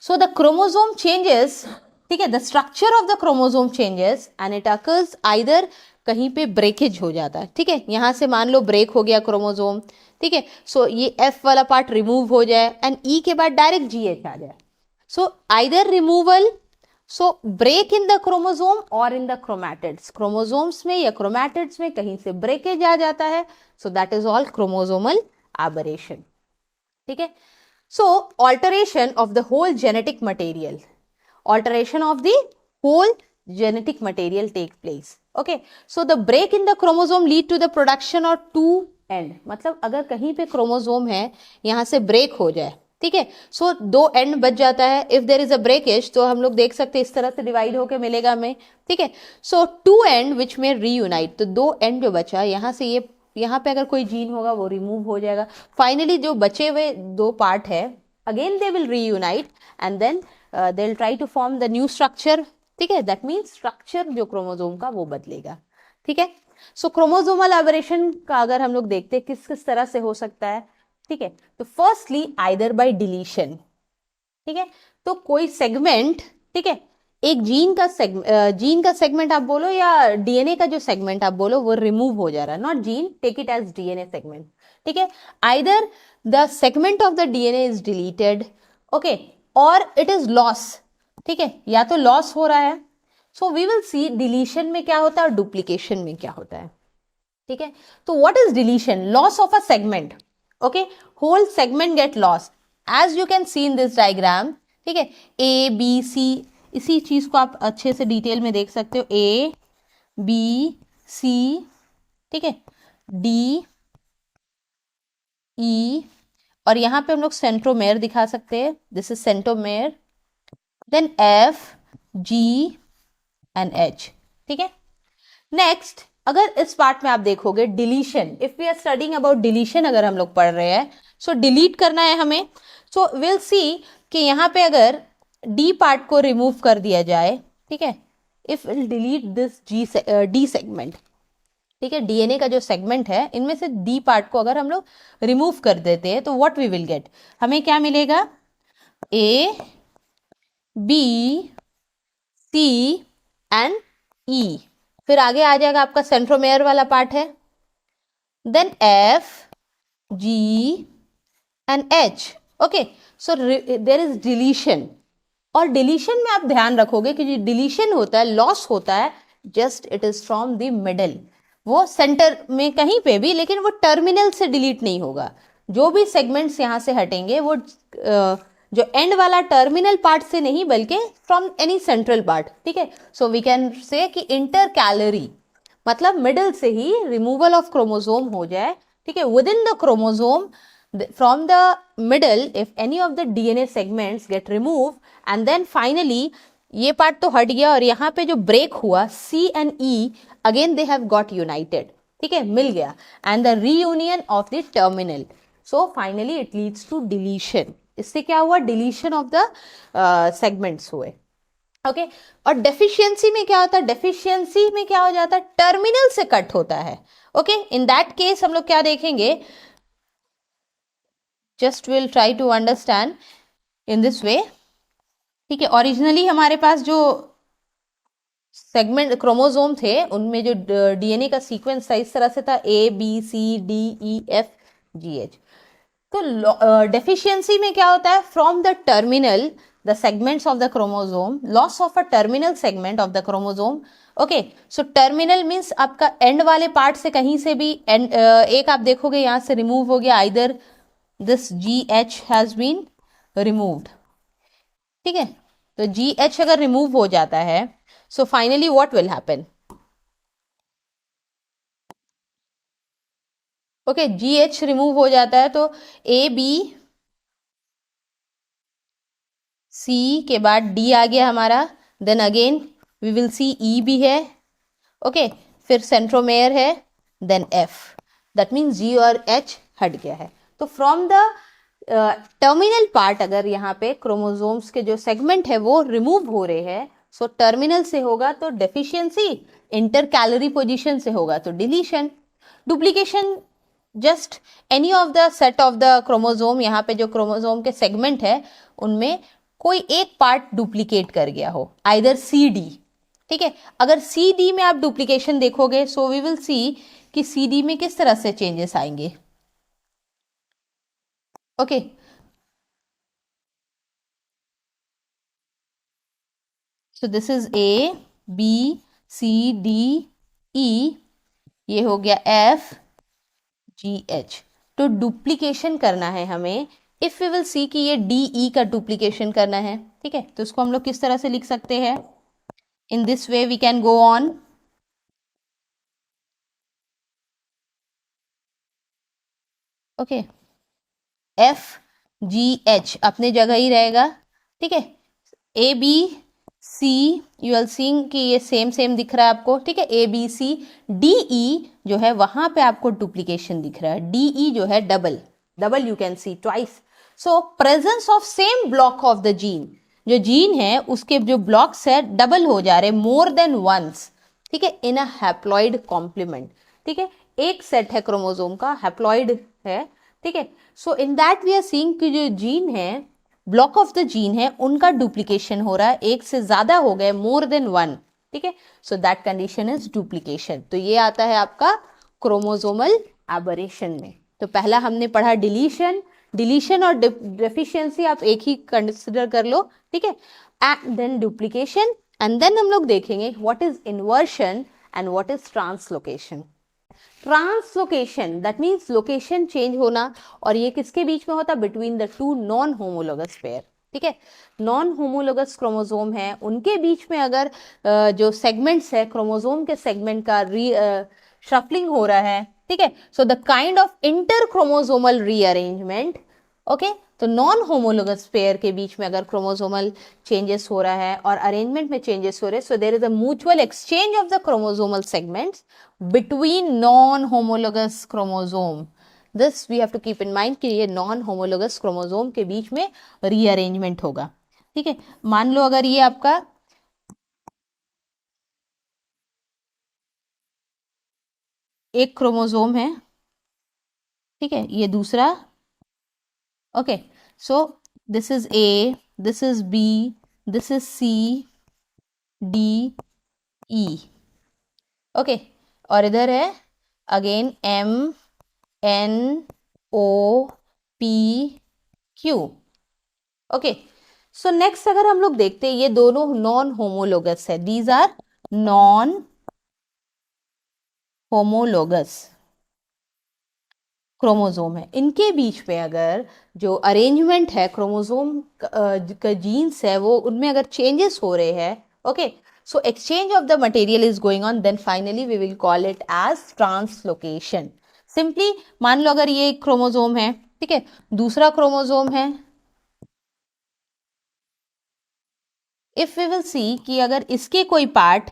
सो द क्रोमोसोम चेंजेस, ठीक है, the structure of the chromosome changes and it occurs either, कहीं पे ब्रेकेज हो जाता है. ठीक है, यहां से मान लो ब्रेक हो गया क्रोमोसोम. ठीक है, सो ये एफ वाला पार्ट रिमूव हो जाए एंड ई के बाद डायरेक्ट जीएच आ जाए. So either removal, so break in the chromosome और इन द क्रोमैटिड्स, क्रोमोसोम्स में या क्रोमैटिड्स में कहीं से ब्रेकेज आ जाता है. So that is all chromosomal aberration. ठीक है, सो alteration of the whole genetic material, alteration of the whole genetic material take place. Okay, so the break in the chromosome lead to the production of two and, मतलब अगर कहीं पे chromosome है यहाँ से ब्रेक हो जाए, ठीक है, सो 2 एंड बच जाता है. If there is a breakage तो हम लोग देख सकते हैं इस तरह से डिवाइड होके मिलेगा हमें, ठीक है. सो 2 एंड विच में रीयूनाइट, तो 2 एंड जो बचा यहाँ से, ये यहाँ पे अगर कोई जीन होगा वो रिमूव हो जाएगा. फाइनली जो बचे हुए 2 पार्ट है, again they will reunite and then they will try to form the new structure, ठीक है. दैट मीन्स स्ट्रक्चर जो क्रोमोसोम का वो बदलेगा, ठीक है. सो क्रोमोसोमल एबरेशन का अगर हम लोग देखते हैं किस किस तरह से हो सकता है, ठीक है, तो फर्स्टली आइदर बाय डिलीशन, ठीक है. तो कोई सेगमेंट, ठीक है, एक जीन का सेगमेंट आप बोलो या डीएनए का जो सेगमेंट आप बोलो वो रिमूव हो जा रहा है, not gene, take it as DNA segment, ठीक है. Either the segment of the DNA is deleted, okay, और इट इज लॉस, ठीक है, या तो लॉस हो रहा है. So we will see deletion में क्या होता है और डुप्लीकेशन में क्या होता है, ठीक है. तो what is deletion? Loss of a segment, okay, whole segment get loss as you can see in this diagram, ठीक है. ए बी सी, इसी चीज को आप अच्छे से डिटेल में देख सकते हो, ए बी सी, ठीक है, डी ई, और यहां पे हम लोग सेंट्रोमेयर दिखा सकते हैं, this is centromere, then F G and H, ठीक है. नेक्स्ट, अगर इस पार्ट में आप देखोगे deletion, if we are studying about deletion, अगर हम लोग पढ़ रहे हैं, सो डिलीट करना है हमें. सो विल सी कि यहाँ पे अगर डी पार्ट को रिमूव कर दिया जाए, ठीक है, if will delete this D segment, ठीक है, डीएनए का जो सेगमेंट है इनमें से डी पार्ट को अगर हम लोग रिमूव कर देते हैं तो व्हाट वी विल गेट, हमें क्या मिलेगा, ए बी सी एंड ई. फिर आगे आ जाएगा आपका सेंट्रोमेयर वाला पार्ट है, then F G and H, okay. So there is deletion, और डिलीशन में आप ध्यान रखोगे कि जो डिलीशन होता है, लॉस होता है, just it is from the middle, वो सेंटर में कहीं पे भी, लेकिन वो टर्मिनल से डिलीट नहीं होगा. जो भी सेगमेंट्स यहां से हटेंगे वो जो एंड वाला टर्मिनल पार्ट से नहीं, बल्कि फ्रॉम एनी सेंट्रल पार्ट, ठीक है. सो वी कैन से कि इंटर कैलोरी, मतलब मिडल से ही रिमूवल ऑफ क्रोमोसोम हो जाए, ठीक है, within the chromosome from the middle, if any of the DNA segments get remove, and then finally ये पार्ट तो हट गया, और यहाँ पे जो ब्रेक हुआ C and E, again they have got united, ठीक है, मिल गया, and the reunion of the terminal. So finally it leads to deletion. इससे क्या हुआ, डिलीशन ऑफ द सेगमेंट्स हुए, ओके. और डेफिशिएंसी में क्या होता है, डेफिशिएंसी में क्या हो जाता है, टर्मिनल से कट होता है, ओके. इन दैट केस हम लोग क्या देखेंगे, just will try to understand in this way, ठीक है. ओरिजिनली हमारे पास जो सेगमेंट क्रोमोसोम थे उनमें जो डीएनए का सीक्वेंस था इस तरह से था, A B C D E F G H. तो डेफिशिएंसी में क्या होता है, from the terminal the segments of the chromosome, loss of a terminal segment of the chromosome, okay. So terminal means आपका एंड वाले पार्ट से कहीं से भी एंड, एक आप देखोगे यहां से रिमूव हो गया, either this G H has been removed, ठीक है. तो जी एच अगर रिमूव हो जाता है, so finally what will happen, okay, ji H remove हो जाता है तो ए बी सी के बाद डी आ गया हमारा, then again we will see E भी है, ओके, फिर सेंट्रोमेयर है, then F, that means G और एच हट गया है. तो फ्रॉम द टर्मिनल पार्ट अगर यहाँ पे क्रोमोसोम्स के जो सेगमेंट है वो रिमूव हो रहे हैं, सो टर्मिनल से होगा तो डेफिशिएंसी, इंटर कैलोरी पोजिशन से होगा तो deletion, duplication just any of the set of the chromosome, यहाँ पे जो क्रोमोसोम के सेगमेंट है उनमें कोई एक पार्ट डुप्लीकेट कर गया हो, आइदर सी डी, ठीक है. अगर सी डी में आप डुप्लीकेशन देखोगे, सो वी विल सी कि सी डी में किस तरह से चेंजेस आएंगे, okay. So this is A B C D E, ये हो गया एफ जी एच. तो डुप्लीकेशन करना है हमें, इफ वी विल सी कि ये डी ई का डुप्लीकेशन करना है, ठीक है. तो इसको हम लोग किस तरह से लिख सकते हैं, in this way we can go on, okay, FGH अपने जगह ही रहेगा, ठीक है। ABC यू आर सीइंग कि ये सेम सेम दिख रहा है आपको, ठीक है। ABC, DE जो है वहां पे आपको डुप्लीकेशन दिख रहा है, DE जो है double, double you can see twice. So presence of same block of the gene, जो जीन है उसके जो ब्लॉक्स है डबल हो जा रहे, मोर देन वंस, ठीक है, इन अ हैप्लॉइड कॉम्प्लीमेंट, ठीक है। एक सेट है क्रोमोसोम का, हैप्लॉइड है, ठीक है। So in that we are seeing कि जो जीन है, ब्लॉक ऑफ द जीन है, उनका डुप्लीकेशन हो रहा है, एक से ज्यादा हो गए, मोर देन वन, ठीक है। So that condition is duplication. तो ये आता है आपका क्रोमोसोमल एबरेशन में। तो पहला हमने पढ़ा डिलीशन, डिलीशन और डेफिशिएंसी आप एक ही कंसिडर कर लो, ठीक है। And then duplication, and then हम लोग देखेंगे what is inversion and what is translocation. Translocation that means location change होना, और ये किसके बीच में होता है? Between the two non homologous pair, ठीक है। नॉन होमोलोगस क्रोमोसोम है, उनके बीच में अगर जो सेगमेंट्स है क्रोमोसोम के सेगमेंट का शफलिंग हो रहा है, ठीक है। So the kind of inter chromosomal rearrangement, okay. तो नॉन होमोलोगस पेयर के बीच में अगर क्रोमोसोमल चेंजेस हो रहा है और अरेंजमेंट में चेंजेस हो रहे हैं, so there is a mutual exchange of the chromosomal segments between non homologous chromosome. This we have to keep in mind कि ये नॉन होमोलोगस क्रोमोसोम के बीच में रीअरेंजमेंट होगा, ठीक है। मान लो अगर ये आपका एक क्रोमोसोम है, ठीक है, ये दूसरा, okay. So this is A, this is B, this is C, D, E, okay. और इधर है again M, N, O, P, Q, okay. So next अगर हम लोग देखते हैं, ये दोनों नॉन होमोलोगस है, these are non homologous chromosome है। इनके बीच में अगर जो अरेंजमेंट है क्रोमोसोम का जीन्स है, वो उनमें अगर चेंजेस हो रहे हैं, okay, so exchange of the material is going on, then finally we will call it as translocation. Simply मान लो अगर ये एक क्रोमोसोम है, ठीक है, दूसरा क्रोमोसोम है, इफ वी विल सी कि अगर इसके कोई पार्ट,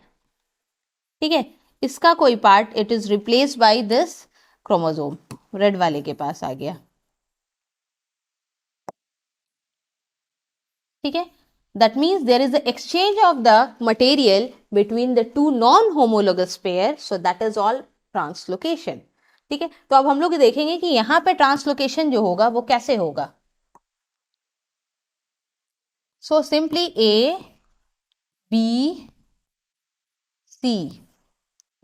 ठीक है, इसका कोई part it is replaced by this chromosome, red वाले के पास आ गया, ठीक है। That means there is the exchange of the material between the two non-homologous pair, so that is all translocation, ठीक है। तो अब हम लोग देखेंगे कि यहां पे ट्रांसलोकेशन जो होगा वो कैसे होगा। So simply A, B, C,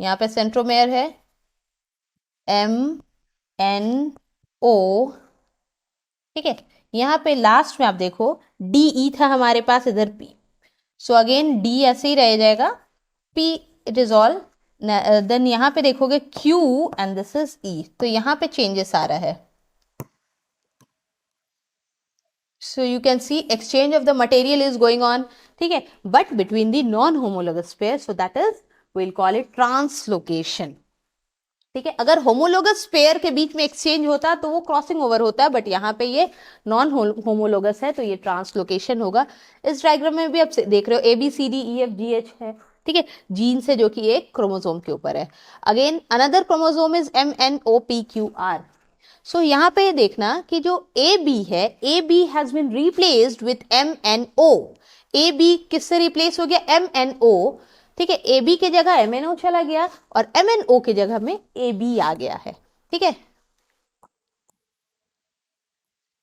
यहां पे सेंट्रोमेयर है M, N, O, ठीक है। यहां पे लास्ट में आप देखो DE था हमारे पास, इधर P, सो अगेन D ऐसे ही रह जाएगा, P it is all, then यहां पे देखोगे Q and this is E, तो यहां पे चेंजेस आ रहा है। So you can see exchange of the material is going on, ठीक है, but between the non homologous pair, so that is will call it translocation, ठीक है। अगर होमोलोगस पेयर के बीच में एक्सचेंज होता तो वो क्रॉसिंग ओवर होता है, बट यहाँ पे ये नॉन होमोलोगस है तो ये ट्रांसलोकेशन होगा। इस डायग्राम में भी आप देख रहे हो ABCDEFGH है, ठीक है, जीन से जो कि एक क्रोमोसोम के ऊपर है। Again another chromosome is MNOPQR। So यहाँ पे देखना कि जो AB है, AB has been replaced with MNO। AB किससे रिप्लेस हो गया? MNO, ठीक है। AB के जगह MNO चला गया और MNO के जगह में AB आ गया है, ठीक है।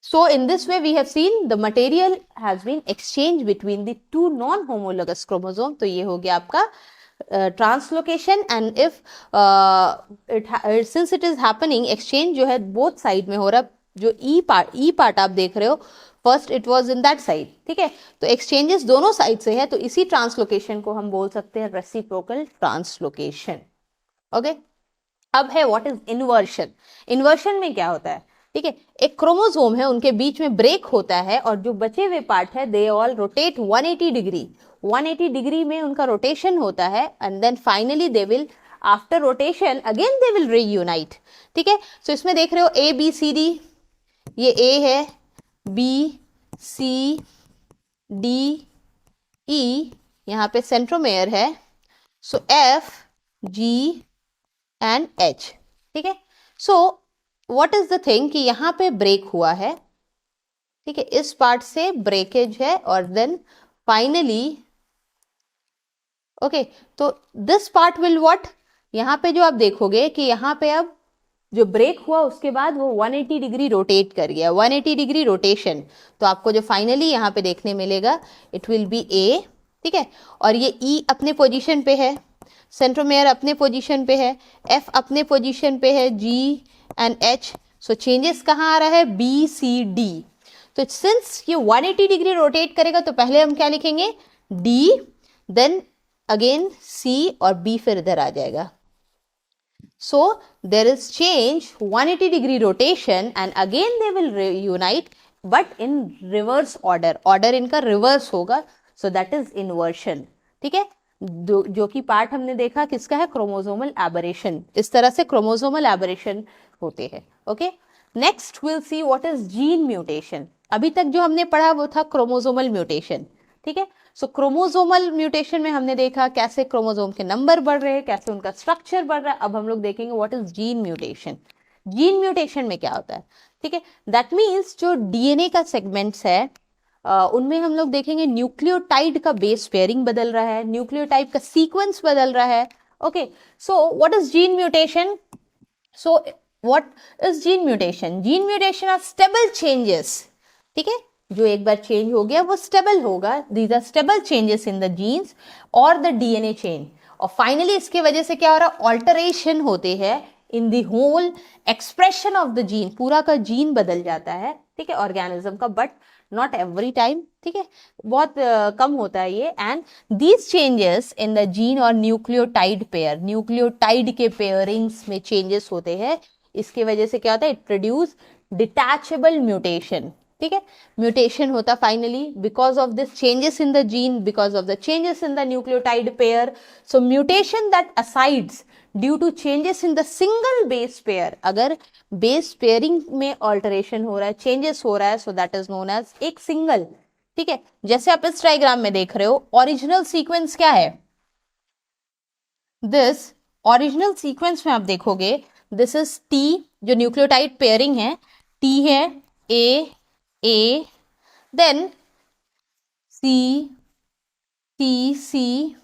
So in this way we have seen the material has been exchanged between the two non-homologous chromosome. तो ये हो गया आपका translocation, and if since it is happening exchange जो है बोथ साइड में हो रहा, जो ई पार्ट आप देख रहे हो, first it was in that side, ठीक है। तो एक्सचेंजेस दोनों साइड से है, तो इसी ट्रांसलोकेशन को हम बोल सकते हैं रेसिप्रोकल ट्रांसलोकेशन, ओके। अब है व्हाट इज इन्वर्शन। इन्वर्शन में क्या होता है, ठीक है, एक क्रोमोसोम है, उनके बीच में ब्रेक होता है और जो बचे हुए पार्ट है they all rotate 180 degree, 180 degree में उनका रोटेशन होता है, and then finally they will after rotation again they will reunite, ठीक है। सो इसमें देख रहे हो ए बी सी डी, ये ए है, बी सी डी ई, यहाँ पे सेंट्रोमेयर है, सो एफ जी एंड एच, ठीक है। सो व्हाट इज द थिंग कि यहाँ पे ब्रेक हुआ है, ठीक है, इस पार्ट से ब्रेकेज है और देन फाइनली ओके, तो दिस पार्ट विल व्हाट, यहाँ पे जो आप देखोगे कि यहाँ पे अब जो ब्रेक हुआ उसके बाद वो 180 डिग्री रोटेट कर गया, 180 डिग्री रोटेशन, तो आपको जो फाइनली यहाँ पे देखने मिलेगा इट विल बी ए, ठीक है। और ये ई अपने पोजीशन पे है, सेंट्रोमेयर अपने पोजीशन पे है, एफ अपने पोजीशन पे है, जी एंड एच। सो चेंजेस कहाँ आ रहा है, बी सी डी। तो सिंस ये 180 डिग्री रोटेट करेगा तो पहले हम क्या लिखेंगे, डी, देन अगेन सी और बी फिर इधर आ जाएगा। So there is change 180 degree rotation and again they will reunite but in reverse order, order इनका reverse होगा, so that is inversion, ठीक है। जो कि पार्ट हमने देखा किसका है, क्रोमोसोमल एबरेशन, इस तरह से क्रोमोसोमल एबरेशन होते हैं, okay. Next will see what is gene mutation. अभी तक जो हमने पढ़ा वो था क्रोमोसोमल म्यूटेशन, ठीक है। सो क्रोमोसोमल म्यूटेशन में हमने देखा कैसे क्रोमोसोम के नंबर बढ़ रहे हैं, कैसे उनका स्ट्रक्चर बढ़ रहा है। अब हम लोग देखेंगे what is gene mutation. Gene mutation में क्या होता है, ठीक है, दैट मीन्स जो डीएनए का सेगमेंट्स है उनमें हम लोग देखेंगे न्यूक्लियोटाइड का बेस पेयरिंग बदल रहा है, न्यूक्लियोटाइड का सीक्वेंस बदल रहा है, okay. So what is gene mutation, so what is gene mutation, gene mutation are stable changes, ठीक है, जो एक बार चेंज हो गया वो स्टेबल होगा, these are stable changes in the genes और द डीएनए चेन। और फाइनली इसके वजह से क्या हो रहा है, ऑल्टरेशन होते हैं in the whole expression of the gene, पूरा का जीन बदल जाता है, ठीक है, ऑर्गेनिज्म का, बट नॉट एवरी टाइम, ठीक है, बहुत कम होता है ये। And these changes in the gene और न्यूक्लियोटाइड पेयर, न्यूक्लियोटाइड के पेयरिंग्स में चेंजेस होते हैं, इसके वजह से क्या होता है, इट प्रोड्यूस डिटैचेबल म्यूटेशन, ठीक है। म्यूटेशन होता finally because of this changes in the gene, because of the changes in the nucleotide pair. So mutation that asides due to changes in the single base pair, अगर base pairing में alteration हो रहा है, changes हो रहा है, so that is known as एक single, ठीक है। जैसे आप इस डायग्राम में देख रहे हो, ओरिजिनल सीक्वेंस क्या है, दिस ओरिजिनल सीक्वेंस में आप देखोगे दिस इज टी, जो न्यूक्लियोटाइड पेयरिंग है, टी है, ए, देन सी, टी, सी,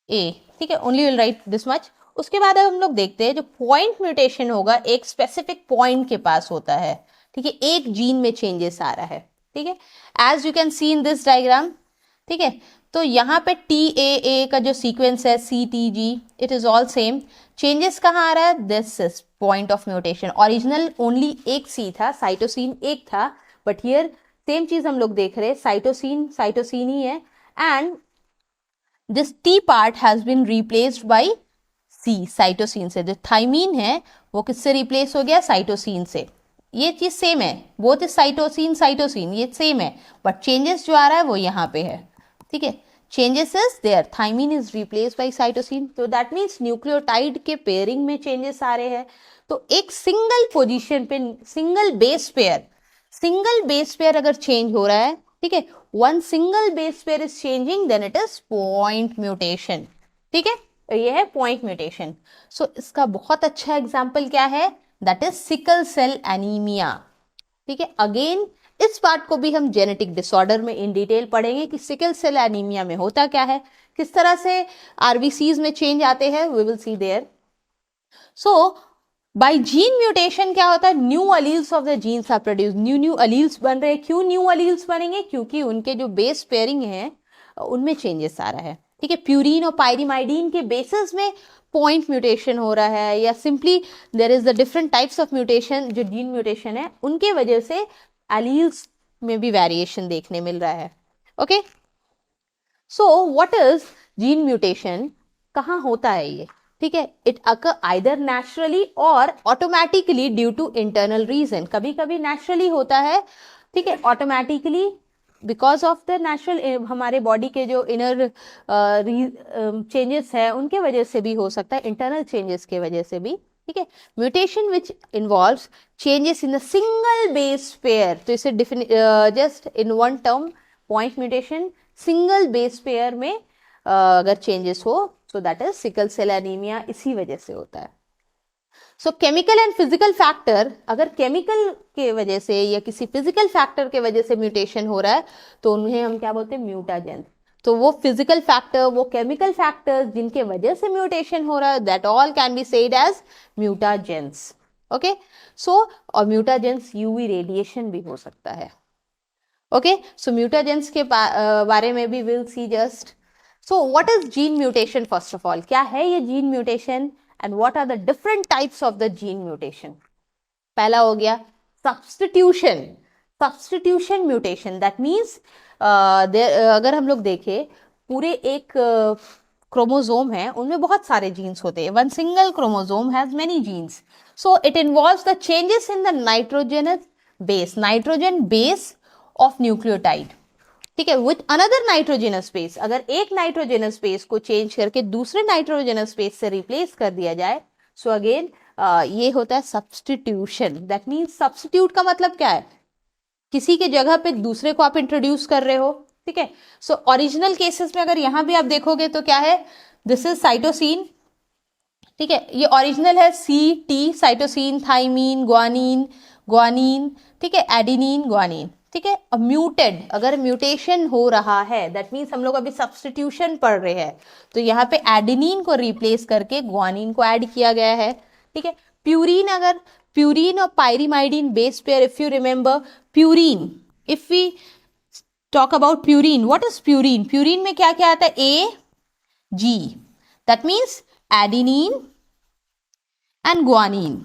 ए, ठीक है, only will write this much. उसके बाद अब हम लोग देखते हैं जो पॉइंट म्यूटेशन होगा एक स्पेसिफिक पॉइंट के पास होता है, ठीक है, एक जीन में चेंजेस आ रहा है, ठीक है, as you can see in this diagram, ठीक है। तो यहाँ पे टी ए का जो सीक्वेंस है, C T G, it is all same, changes कहाँ आ रहा है, this is point of mutation. Original only एक सी था, साइटोसिन एक था, बट हियर सेम चीज हम लोग देख रहे हैं, साइटोसिन ही है, and this T part has been replaced by C, cytosine से। जो थाइमीन है वो किससे रिप्लेस हो गया, साइटोसिन से। ये चीज सेम है, बोथ इज साइटोसिन ये सेम है, बट चेंजेस जो आ रहा है वो यहाँ पे है, ठीक है, changes is there, thymine is replaced by cytosine, तो दैट मीन्स न्यूक्लियोटाइड के पेयरिंग में चेंजेस आ रहे हैं। तो एक सिंगल पोजीशन पे सिंगल बेस पेयर अगर चेंज हो रहा है, ठीक है, one single base pair is changing, then it is point mutation, ठीक है, ये है पॉइंट म्यूटेशन। सो इसका बहुत अच्छा एग्जाम्पल क्या है, that is sickle cell anaemia, ठीक है। अगेन इस पार्ट को भी हम जेनेटिक डिसऑर्डर में इन डिटेल पढ़ेंगे कि सिकल सेल एनीमिया में होता क्या है, किस तरह से आरबीसीज में चेंज आते हैं, we will see there. So by gene mutation क्या होता है, new alleles of the genes are produce, new alleles बन रहे हैं। क्यों न्यू अलील्स बनेंगे, क्योंकि उनके जो बेस पेयरिंग है उनमें चेंजेस आ रहा है, ठीक है। प्यूरिन और पायरीमाइडिन के बेसिस में पॉइंट म्यूटेशन हो रहा है, या simply there is the different types of mutation, जो जीन म्यूटेशन है उनके वजह से एलील्स में भी वेरिएशन देखने मिल रहा है, okay. So what is gene mutation, कहाँ होता है ये, ठीक है, इट अकर आइदर नेचुरली और automatically due to internal reason. कभी कभी नेचुरली होता है, ठीक है, automatically because of the natural हमारे बॉडी के जो इनर चेंजेस है उनके वजह से भी हो सकता है, इंटरनल चेंजेस के वजह से भी, ठीक है। Mutation which involves changes in the single base pair, तो इसे just in one term point mutation, single base pair में अगर चेंजेस हो, so that is sickle cell anaemia, इसी वजह से होता है। So chemical and physical factor, अगर केमिकल के वजह से या किसी फिजिकल फैक्टर के वजह से म्यूटेशन हो रहा है तो उन्हें हम क्या बोलते हैं, म्यूटाजेंस। तो वो फिजिकल फैक्टर, वो केमिकल फैक्टर्स जिनके वजह से म्यूटेशन हो रहा है, that all can be said as mutagens. Okay, so और म्यूटाजेंस यूवी रेडिएशन भी हो सकता है। ओके, सो म्यूटाजेंस के बारे में भी will see just. So what is gene mutation? First of all, क्या है ये gene mutation and what are the different types of the gene mutation? पहला हो गया substitution, substitution mutation, that means अगर हम लोग देखें पूरे एक क्रोमोसोम है, उनमें बहुत सारे जीन्स होते हैं, one single chromosome has many genes, so it involves the changes in the nitrogenous base, nitrogen base of nucleotide, ठीक है, विथ अनदर नाइट्रोजनस बेस। अगर एक नाइट्रोजनस बेस को चेंज करके दूसरे नाइट्रोजनस बेस से रिप्लेस कर दिया जाए, सो अगेन ये होता है सब्स्टिट्यूशन। दैट मीन्स सब्स्टिट्यूट का मतलब क्या है, किसी के जगह पे दूसरे को आप इंट्रोड्यूस कर रहे हो, ठीक है। सो ओरिजिनल केसेस में अगर यहां भी आप देखोगे तो क्या है, दिस इज साइटोसिन, ठीक है, ये ओरिजिनल है सी साइटोसिन, थाइमीन, ग्वानिन, ग्वानिन, ठीक है, एडिनिन, ग्वानिन, ठीक है। अब म्यूटेड, अगर म्यूटेशन हो रहा है, दैट मीन्स हम लोग अभी सब्स्टिट्यूशन पढ़ रहे हैं, तो यहाँ पे एडिनिन को रिप्लेस करके ग्वानिन को ऐड किया गया है, ठीक है। प्यूरिन, अगर प्यूरिन और pyrimidine base pair, if you remember purine, if we talk about purine, what is purine? Purine में क्या क्या आता है, A G, that means adenine and guanine,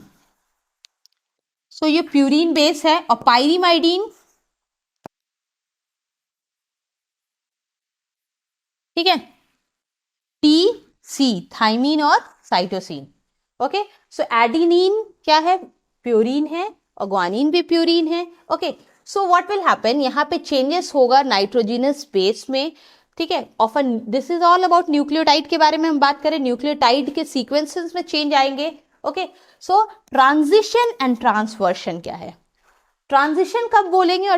so ये प्यूरिन बेस है। और पायरीमाइडिन, ठीक है, टी सी, थाइमीन और साइटोसिन। ओके, सो एडिनिन क्या है, प्यूरिन है, और ग्वानिन भी प्यूरिन है। Okay, so what will happen, यहाँ पे चेंजेस होगा नाइट्रोजिनस बेस में, ठीक है। Often this is all about nucleotide के बारे में हम बात करें, न्यूक्लियोटाइड के सीक्वेंसेस में चेंज आएंगे। ओके, सो ट्रांजिशन एंड ट्रांसवर्शन क्या है, ट्रांजिशन कब बोलेंगे और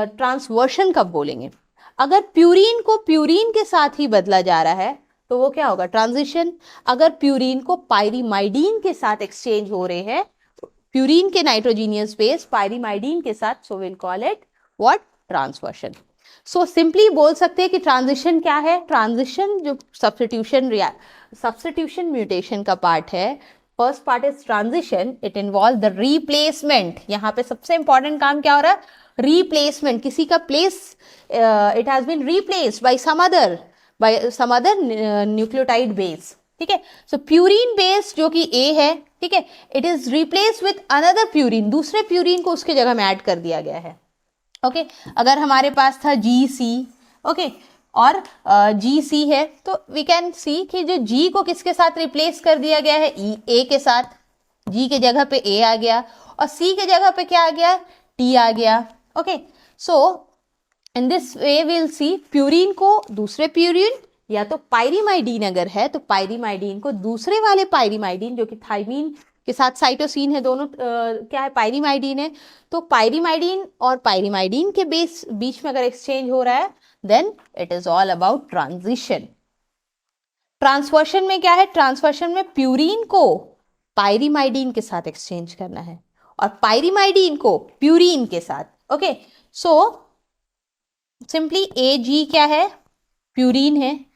ट्रांसवर्शन कब बोलेंगे? अगर प्यूरिन को प्यूरिन के साथ ही बदला जा रहा है तो वो क्या होगा, ट्रांजिशन। अगर प्यूरिन को पायरीमाइडिन के साथ एक्सचेंज हो रहे हैं, प्यूरिन के नाइट्रोजीनियस बेस पायरीमाइडिन के साथ, so will call it what, transversion. So simply बोल सकते हैं कि ट्रांजिशन क्या है, ट्रांजिशन जो सब्स्टिट्यूशन म्यूटेशन का पार्ट है, first part is transition, it involve the replacement. यहाँ पे सबसे इंपॉर्टेंट काम क्या हो रहा है, रिप्लेसमेंट, किसी का place, it has been replaced by some other nucleotide base, ठीक है। सो प्यूरिन बेस जो कि ए है, ठीक है, it is replace with another purine, दूसरे प्यूरिन को उसके जगह में ऐड कर दिया गया है। ओके, अगर हमारे पास था जी सी, ओके, और जी सी है, तो वी कैन सी कि जो जी को किसके साथ रिप्लेस कर दिया गया है, ए के साथ, जी के जगह पे ए आ गया, और सी के जगह पे क्या आ गया, टी आ गया। Okay, so in this way will see purine को दूसरे प्यूरिन, या तो पायरीमाइडिन अगर है तो पायरीमाइडिन को दूसरे वाले पायरीमाइडिन, जो कि थाइमीन के साथ साइटोसिन है, दोनों क्या है, पायरीमाइडिन है, तो पायरीमाइडिन और पायरीमाइडिन के बीच में अगर एक्सचेंज हो रहा है, then it is all about transition. Transversion में क्या है, ट्रांसवर्शन में प्यूरिन को पायरीमाइडिन के साथ एक्सचेंज करना है और पायरीमाइडिन को प्यूरिन के साथ। ओके, सो सिंपली ए जी क्या है, प्यूरिन है,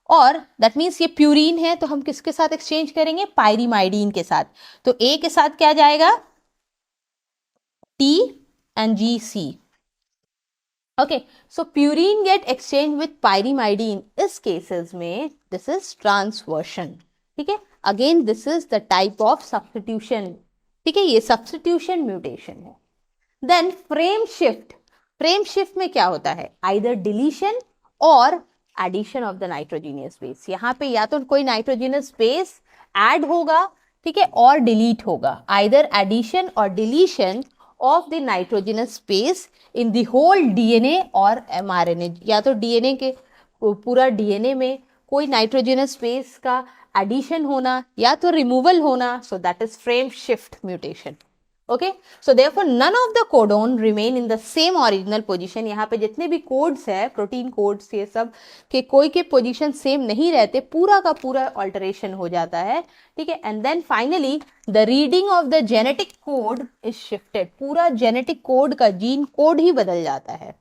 और दैट मीन्स ये प्यूरिन है, तो हम किसके साथ एक्सचेंज करेंगे, पायरीमाइडिन के साथ। तो ए के साथ क्या जाएगा, T and G C. Okay, so purine get exchange with pyrimidine, इस केसेस में दिस इज ट्रांसवर्शन, ठीक है। Again this is the type of substitution, ठीक है, ये सब्स्टिट्यूशन म्यूटेशन है। Then frame shift, frame shift में क्या होता है, आइदर डिलीशन और addition of the nitrogenous base. यहाँ पे या तो कोई नाइट्रोजीनियस बेस ऐड होगा, ठीक है, और डिलीट होगा, आइदर एडिशन और deletion of the nitrogenous space in the whole DNA और एमआरएनए, या तो डीएनए के पूरा डीएनए में कोई नाइट्रोजनस स्पेस का एडिशन होना या तो रिमूवल होना, so that is frame shift mutation. Okay, so therefore none of the codon remain in the same original position. यहाँ पे जितने भी कोड्स है, प्रोटीन कोड्स, ये सब के कोई के पोजीशन सेम नहीं रहते, पूरा का पूरा ऑल्टरेशन हो जाता है. ठीक है, and then finally the reading of the genetic code is shifted. पूरा जेनेटिक कोड का जीन कोड ही बदल जाता है.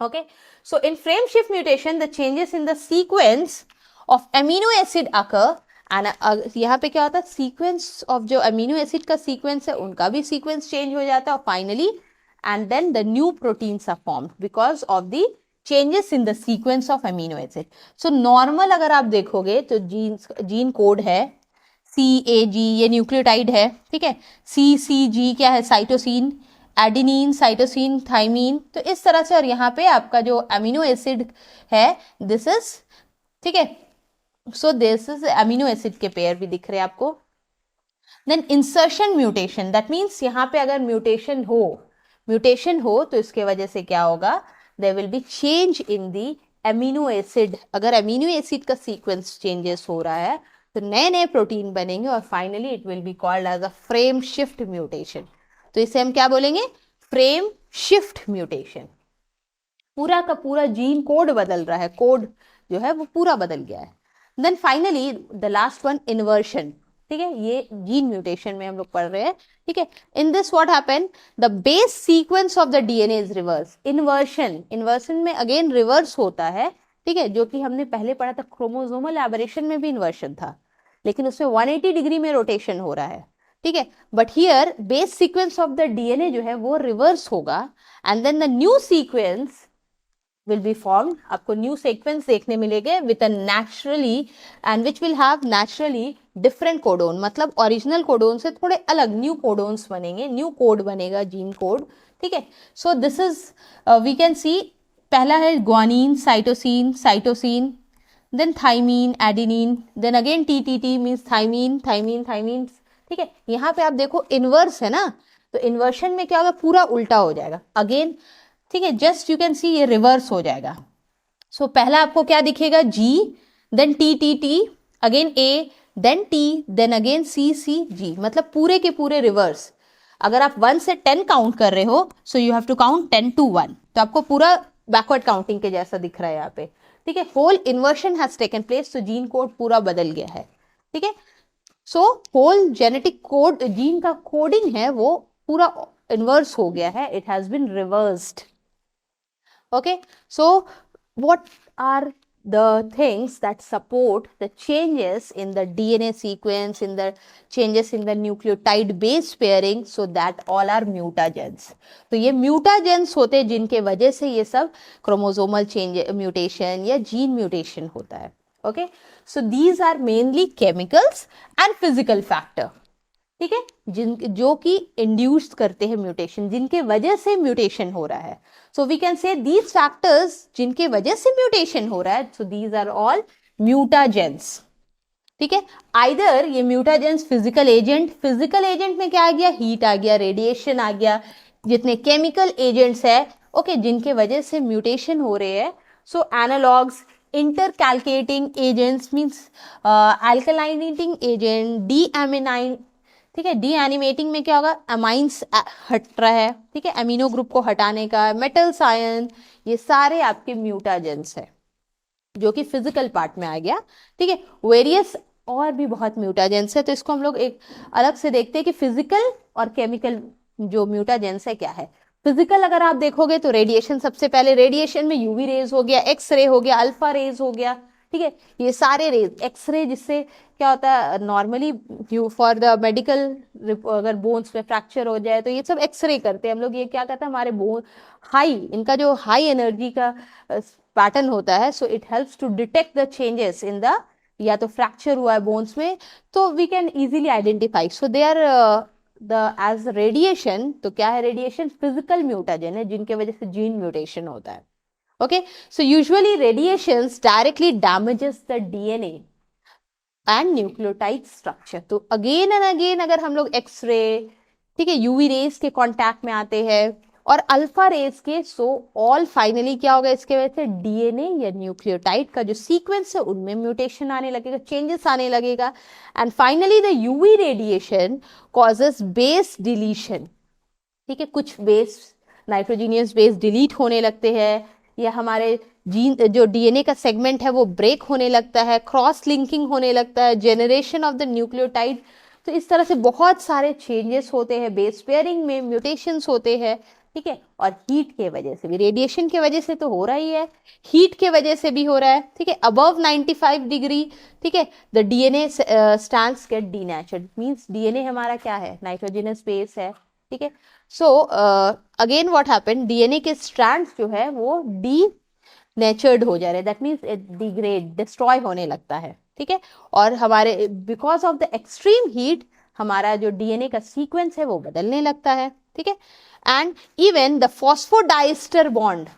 Okay, so in frame shift mutation, the changes in the sequence of amino acid occur, and यहाँ पे क्या होता है, sequence of जो amino acid का sequence है उनका भी sequence change हो जाता है, और finally and then the new proteins are formed because of the changes in the sequence of amino acid. So normal अगर आप देखोगे तो जीन कोड है CAG, ये न्यूक्लियोटाइड है. ठीक है, CCG क्या है, साइटोसिन, एडिनिन, साइटोसिन, थाइमीन. तो इस तरह से, और यहाँ पे आपका जो अमीनो एसिड है दिस इज, ठीक है, so this is amino acid के पेयर भी दिख रहे हैं आपको. Then insertion mutation, that means यहाँ पे अगर म्यूटेशन हो तो इसके वजह से क्या होगा, there will be change in the amino acid. अगर अमीनो एसिड का सीक्वेंस चेंजेस हो रहा है तो नए नए प्रोटीन बनेंगे, और finally it will be called as a frame shift mutation. तो इसे हम क्या बोलेंगे, फ्रेम शिफ्ट म्यूटेशन. पूरा का पूरा जीन कोड बदल रहा है, कोड जो है वो पूरा बदल गया है. Then finally the last one, inversion. ठीक है, ये जीन म्यूटेशन में हम लोग पढ़ रहे हैं. ठीक है, in this what happen, the base sequence of the DNA is reverse. Inversion में अगेन रिवर्स होता है. ठीक है, जो कि हमने पहले पढ़ा था, क्रोमोसोमल एबरेशन में भी इन्वर्शन था, लेकिन उसमें 180 डिग्री में रोटेशन हो रहा है. ठीक है, but here base sequence of the DNA जो है वो रिवर्स होगा, and then the new sequence will be formed. आपको न्यू सीक्वेंस देखने मिलेंगे with a naturally and which will have naturally different codon. मतलब ओरिजिनल कोडोन से थोड़े अलग न्यू कोडोन्स बनेंगे, न्यू कोड बनेगा, जीन कोड. ठीक है, so this is we can see, पहला है guanine, cytosine, then thymine, adenine, then again TTT means thymine. ठीक है, यहाँ पे आप देखो इन्वर्स है ना, तो इन्वर्शन में क्या होगा, पूरा उल्टा हो जाएगा अगेन. ठीक है, जस्ट यू कैन सी ये रिवर्स हो जाएगा. सो पहला आपको क्या दिखेगा, G, then TTT, again A, then T, then again CCG. मतलब पूरे के पूरे रिवर्स. अगर आप 1 से 10 काउंट कर रहे हो, so you have to count 10 to 1. तो आपको पूरा बैकवर्ड काउंटिंग के जैसा दिख रहा है यहाँ पे. ठीक है, whole inversion has taken place, तो जीन कोड पूरा बदल गया है. ठीक है, so whole genetic code, gene का कोडिंग है वो पूरा इन्वर्स हो गया है, it has been reversed. Okay, so what are the things that support the changes in the DNA sequence, in the changes in the nucleotide base pairing, so that all are mutagens. तो ये mutagens होते हैं जिनके वजह से ये सब chromosomal change, mutation या जीन म्यूटेशन होता है. Okay, so these are mainly chemicals and physical factor. ठीक है, जो कि इंड्यूस करते हैं म्यूटेशन, जिनके वजह से म्यूटेशन हो रहा है. So we can say these factors जिनके वजह से म्यूटेशन हो रहा है, so these are all mutagens. ठीक है, आइदर ये म्यूटाजेंस फिजिकल एजेंट में क्या आ गया, हीट आ गया, रेडिएशन आ गया, जितने केमिकल एजेंट्स है, ओके, जिनके वजह से म्यूटेशन हो रहे हैं. सो एनालॉग्स, इंटरकैलकुलेटिंग एजेंट्स मीन्स अल्कलाइनेटिंग एजेंट, डीएमिनाइन. ठीक है, डी एनिमेटिंग में क्या होगा, अमाइंस हट रहा है. ठीक है, अमीनो ग्रुप को हटाने का, मेटल्स आयन, ये सारे आपके म्यूटाजेंस है जो कि फिजिकल पार्ट में आ गया. ठीक है, वेरियस और भी बहुत म्यूटाजेंस है, तो इसको हम लोग एक अलग से देखते हैं कि फिजिकल और केमिकल जो म्यूटाजेंस है क्या है. फिजिकल अगर आप देखोगे तो रेडिएशन, सबसे पहले रेडिएशन में यूवी रेज हो गया, एक्सरे हो गया, अल्फा रेज हो गया. ठीक है, ये सारे रेज, एक्सरे जिससे क्या होता है, नॉर्मली फॉर द मेडिकल, अगर बोन्स में फ्रैक्चर हो जाए तो ये सब एक्सरे करते हैं हम लोग. ये क्या कहता है, हमारे बोन हाई, इनका जो हाई एनर्जी का पैटर्न होता है, so it helps to detect the changes in the, या तो फ्रैक्चर हुआ है बोन्स में, तो we can easily identify. So they are the as radiation. तो क्या है, रेडिएशन फिजिकल म्यूटाजेन है जिनके वजह से जीन म्यूटेशन होता है. Okay, so usually radiations directly damages the DNA and nucleotide structure. तो again and again अगर हम लोग एक्सरे ठीक है, यूवी रेस के कांटेक्ट में आते हैं और अल्फा रेस के। सो ऑल फाइनली क्या होगा इसके वजह से, डीएनए या न्यूक्लियोटाइड का जो सीक्वेंस है उनमें म्यूटेशन आने लगेगा, चेंजेस आने लगेगा। And finally the UV radiation causes base deletion. ठीक है, कुछ बेस, नाइट्रोजीनियस बेस डिलीट होने लगते हैं, या हमारे जीन जो डीएनए का सेगमेंट है वो ब्रेक होने लगता है, क्रॉस लिंकिंग होने लगता है, जेनरेशन ऑफ द न्यूक्लियोटाइड। तो इस तरह से बहुत सारे चेंजेस होते हैं, बेस पेयरिंग में म्यूटेशंस होते हैं। ठीक है, और हीट के वजह से भी, रेडिएशन के वजह से तो हो रहा ही है, हीट के वजह से भी हो रहा है। ठीक है, अबव 95 डिग्री, ठीक है, the DNA strands get denatured, means DNA हमारा क्या है, नाइट्रोजनस बेस है। ठीक है, so again what happened, DNA के स्ट्रैंड्स जो है वो डी नेचर्ड हो जा रहे हैं, that means it degrade, destroy होने लगता है। ठीक है, और हमारे because of the extreme heat हमारा जो डीएनए का सीक्वेंस है वो बदलने लगता है। ठीक है, and even the phosphodiester bond,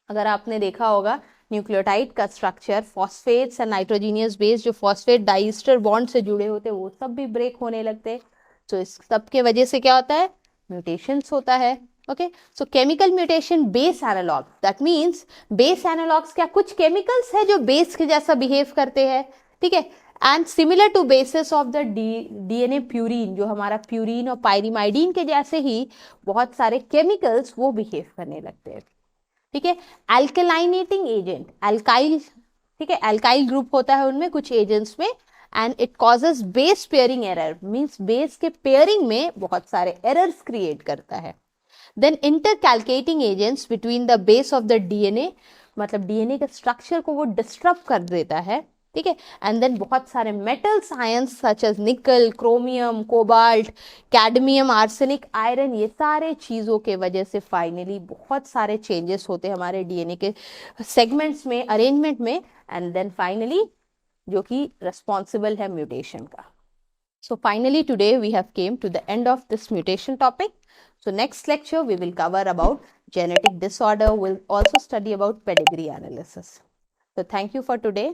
अगर आपने देखा होगा न्यूक्लियोटाइड का structure, phosphates and nitrogenous base जो फॉस्फेट डाइस्टर बॉन्ड से जुड़े होते हैं वो सब भी ब्रेक होने लगते हैं। तो इस सब के वजह से क्या होता है, म्यूटेशंस होता है। Okay, so chemical mutation, base analogue, that means base analogues क्या, कुछ केमिकल्स है जो बेस के जैसा बिहेव करते हैं। ठीक है, and similar to bases of the DNA purine, जो हमारा प्यूरिन और पायरीमाइडिन के जैसे ही बहुत सारे केमिकल्स वो बिहेव करने लगते हैं। ठीक है, अल्कलाइनेटिंग एजेंट, अल्काइल, ठीक है, अल्काइल ग्रुप होता है उनमें कुछ एजेंट्स में, and it causes base pairing error, means base के पेयरिंग में बहुत सारे एरर्स क्रिएट करता है। Then intercalating agents between the base of the DNA, मतलब डीएनए के स्ट्रक्चर को वो डिस्टर्ब कर देता है। ठीक है, एंड देन बहुत सारे मेटल्स आयंस सच एज निकल, chromium, cobalt, cadmium, arsenic, iron, ये सारे चीज़ों के वजह से फाइनली बहुत सारे चेंजेस होते हैं हमारे डीएनए के सेगमेंट्स में, अरेंजमेंट में, एंड देन फाइनली जो कि रिस्पॉन्सिबल है म्यूटेशन का। So finally today we have came to the end of this mutation topic. So next lecture we will cover about genetic disorder. We'll also study about pedigree analysis. So thank you for today.